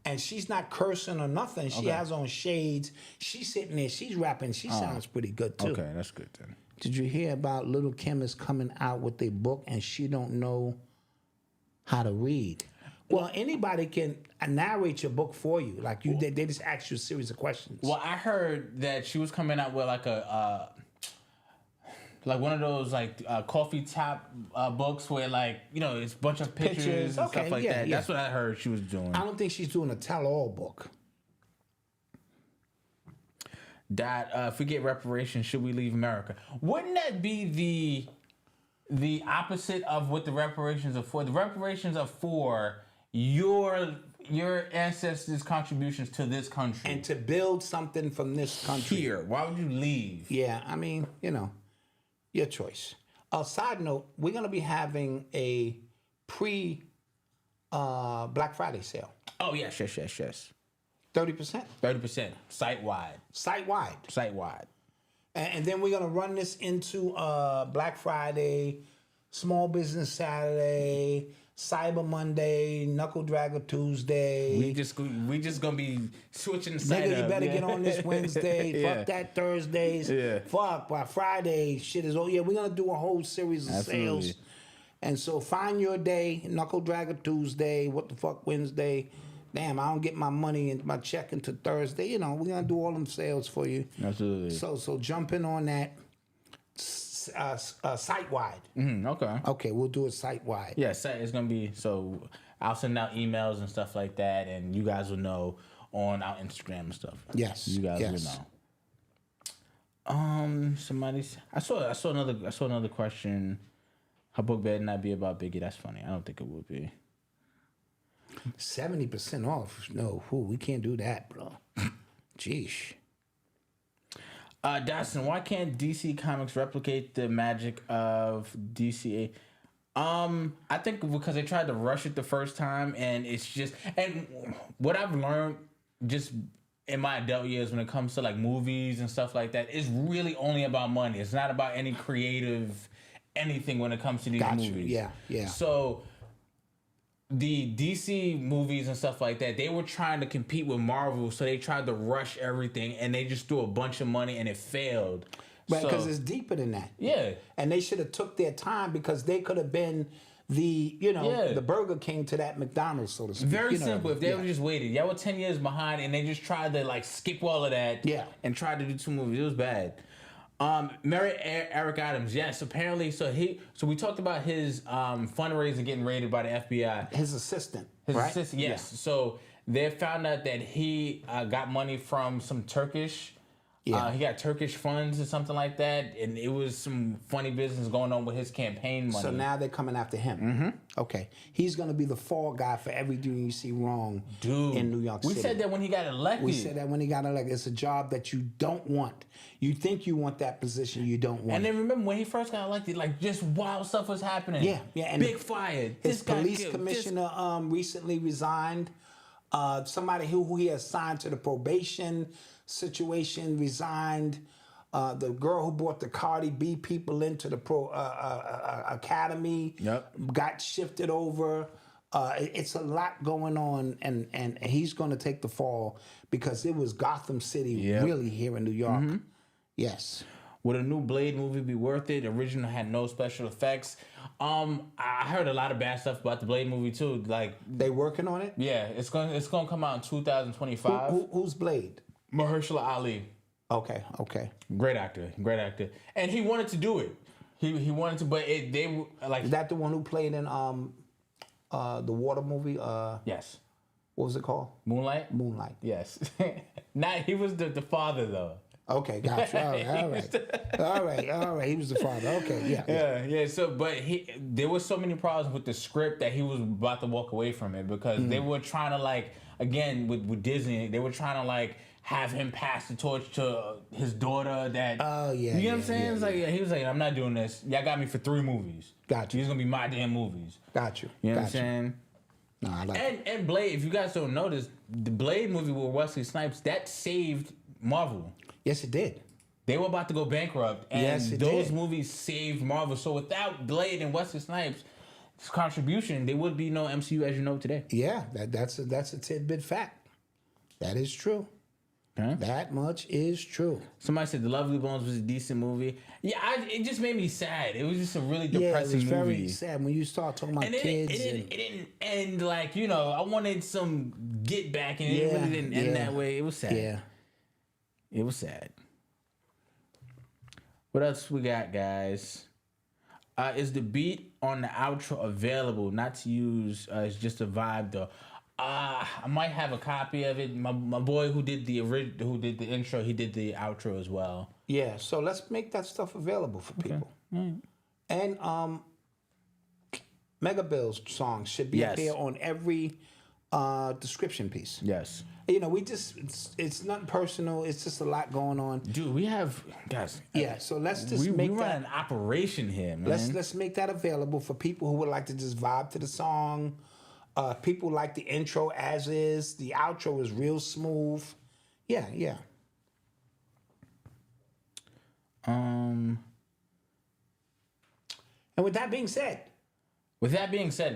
and she's not cursing or nothing. She has on shades. She's sitting there. She's rapping. She sounds pretty good too. Okay, that's good then. Did you hear about Little Kim is coming out with a book and she don't know how to read? Well, anybody can narrate your book for you. Like they just ask you a series of questions. Well, I heard that she was coming out with like like one of those like coffee top books where it's a bunch of pictures and stuff like that. That's what I heard she was doing. I don't think she's doing a tell-all book. If we get reparations, should we leave America? Wouldn't that be the opposite of what the reparations are for? The reparations are for your ancestors' contributions to this country. And to build something from this country. Here. Why would you leave? Yeah, I mean, your choice. Side note, we're going to be having a pre-Black Friday sale. Oh, yes. 30%? 30%. Site-wide. Site-wide. And then we're going to run this into Black Friday, Small Business Saturday, Cyber Monday, Knuckle Dragger Tuesday. We just gonna be switching the site Nigga, up. you better get on this Wednesday. Fuck that Thursdays. Yeah. Fuck by Friday. Shit is we're gonna do a whole series of sales. And so find your day. Knuckle Dragger Tuesday. What the fuck Wednesday? Damn, I don't get my money and my check until Thursday. We're gonna do all them sales for you. Absolutely. So jump in on that. Site-wide. Okay, we'll do it site-wide. Yeah, it's gonna be so. I'll send out emails and stuff like that, and you guys will know on our Instagram and stuff. Yes, you guys will know. I saw another question. Her book better not be about Biggie. That's funny. I don't think it would be. 70% off. No, we can't do that, bro. Jeez. Dawson, why can't DC Comics replicate the magic of DCA? I think because they tried to rush it the first time, and and what I've learned just in my adult years when it comes to like movies and stuff like that, it's really only about money. It's not about any creative anything when it comes to these movies. Yeah. So the DC movies and stuff like that, they were trying to compete with Marvel, so they tried to rush everything, and they just threw a bunch of money, and it failed. Right, because it's deeper than that. Yeah. And they should have took their time because they could have been the, the Burger King to that McDonald's, so to speak. Very simple. If they would just waited. Y'all were 10 years behind and they just tried to like skip all of that and tried to do 2 movies. It was bad. Mary Eric Adams, yes, apparently. So we talked about his fundraiser getting raided by the FBI. His assistant, His right? assistant, yes. Yeah. So they found out that he got money from some Turkish. He got Turkish funds or something like that, and it was some funny business going on with his campaign money. So now they're coming after him. Mm-hmm. Okay. He's going to be the fall guy for everything you see wrong in New York City. We said that when he got elected. We said that when he got elected. It's a job that you don't want. You think you want that position, you don't want And it. then remember when he first got elected, like just wild stuff was happening. Yeah. And Big fire. His police commissioner recently resigned. Somebody who he assigned to the probation situation resigned. The girl who brought the Cardi B people into the academy got shifted over. It's a lot going on, and he's going to take the fall because it was Gotham City really here in New York. Mm-hmm. Yes. Would a new Blade movie be worth it? The original had no special effects. I heard a lot of bad stuff about the Blade movie too. Like they working on it. Yeah, it's gonna come out in 2025. Who's Blade? Mahershala Ali. Okay. Great actor, and he wanted to do it. He wanted to, but they like. Is that the one who played in the water movie? Yes. What was it called? Moonlight. Yes. He was the father though. Okay, gotcha. All right. He was the father. Okay, yeah. So, but there was so many problems with the script that he was about to walk away from it because they were trying to like again with Disney, they were trying to like have him pass the torch to his daughter. That you know what I'm saying? It's like he was like, I'm not doing this. Y'all got me for 3 movies. Got you. These gonna be my damn movies. Got you. You know what I'm saying? No, I like it. And Blade. If you guys don't notice, the Blade movie with Wesley Snipes that saved Marvel. Yes, it did. They were about to go bankrupt, and those movies saved Marvel. So without Blade and Wesley Snipes' contribution, there would be no MCU as you know today. Yeah, that's a tidbit fact. That is true. Huh? That much is true. Somebody said The Lovely Bones was a decent movie. Yeah, it just made me sad. It was just a really depressing movie. Yeah, it was very sad when you start talking about kids. It didn't end like, I wanted some get back, and it really didn't end that way. It was sad. Yeah. It was sad. What else we got, guys? Is the beat on the outro available? Not to use. It's just a vibe, though. I might have a copy of it. My boy who did the intro, he did the outro as well. Yeah, so let's make that stuff available for people. Right. And Mega Bill's songs should be up there on every description piece. Yes. It's nothing personal. It's just a lot going on. Dude, we have guys. Yeah, so let's just make we that run an operation here, man. Let's make that available for people who would like to just vibe to the song. People like the intro as is. The outro is real smooth. Yeah. And with that being said,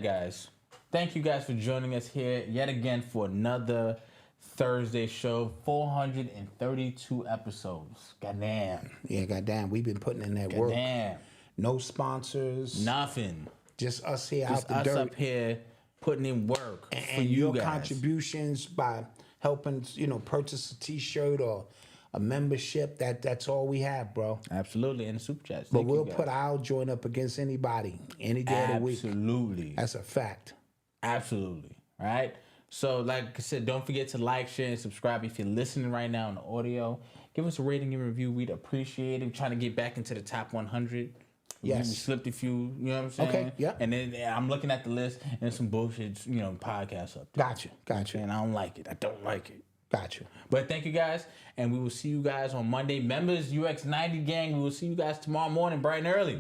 guys, thank you guys for joining us here yet again for another Thursday show. 432 episodes. Goddamn. Yeah, goddamn. We've been putting in that work. Goddamn. No sponsors. Nothing. Just us here Just out the dirt. us up here putting in work for and you your guys. contributions by helping, purchase a T-shirt or a membership. That's all we have, bro. Absolutely, and super chats. But we'll put our joint up against anybody any day of the week. Absolutely, that's a fact. Absolutely, all right. So, like I said, don't forget to like, share, and subscribe if you're listening right now on the audio. Give us a rating and review. We'd appreciate it. We're trying to get back into the top 100. Yes. We slipped a few, you know what I'm saying? Okay, yeah. And then I'm looking at the list and there's some bullshit, podcasts up there. Gotcha. And I don't like it. I don't like it. Gotcha. But thank you guys, and we will see you guys on Monday. Members, UX90 gang, we will see you guys tomorrow morning, bright and early.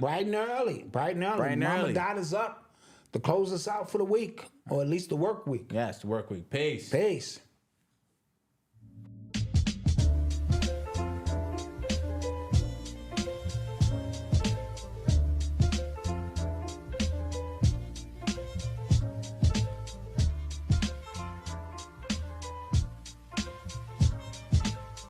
Mama Dot is up to close us out for the week, or at least the work week. Yes, the work week. Peace.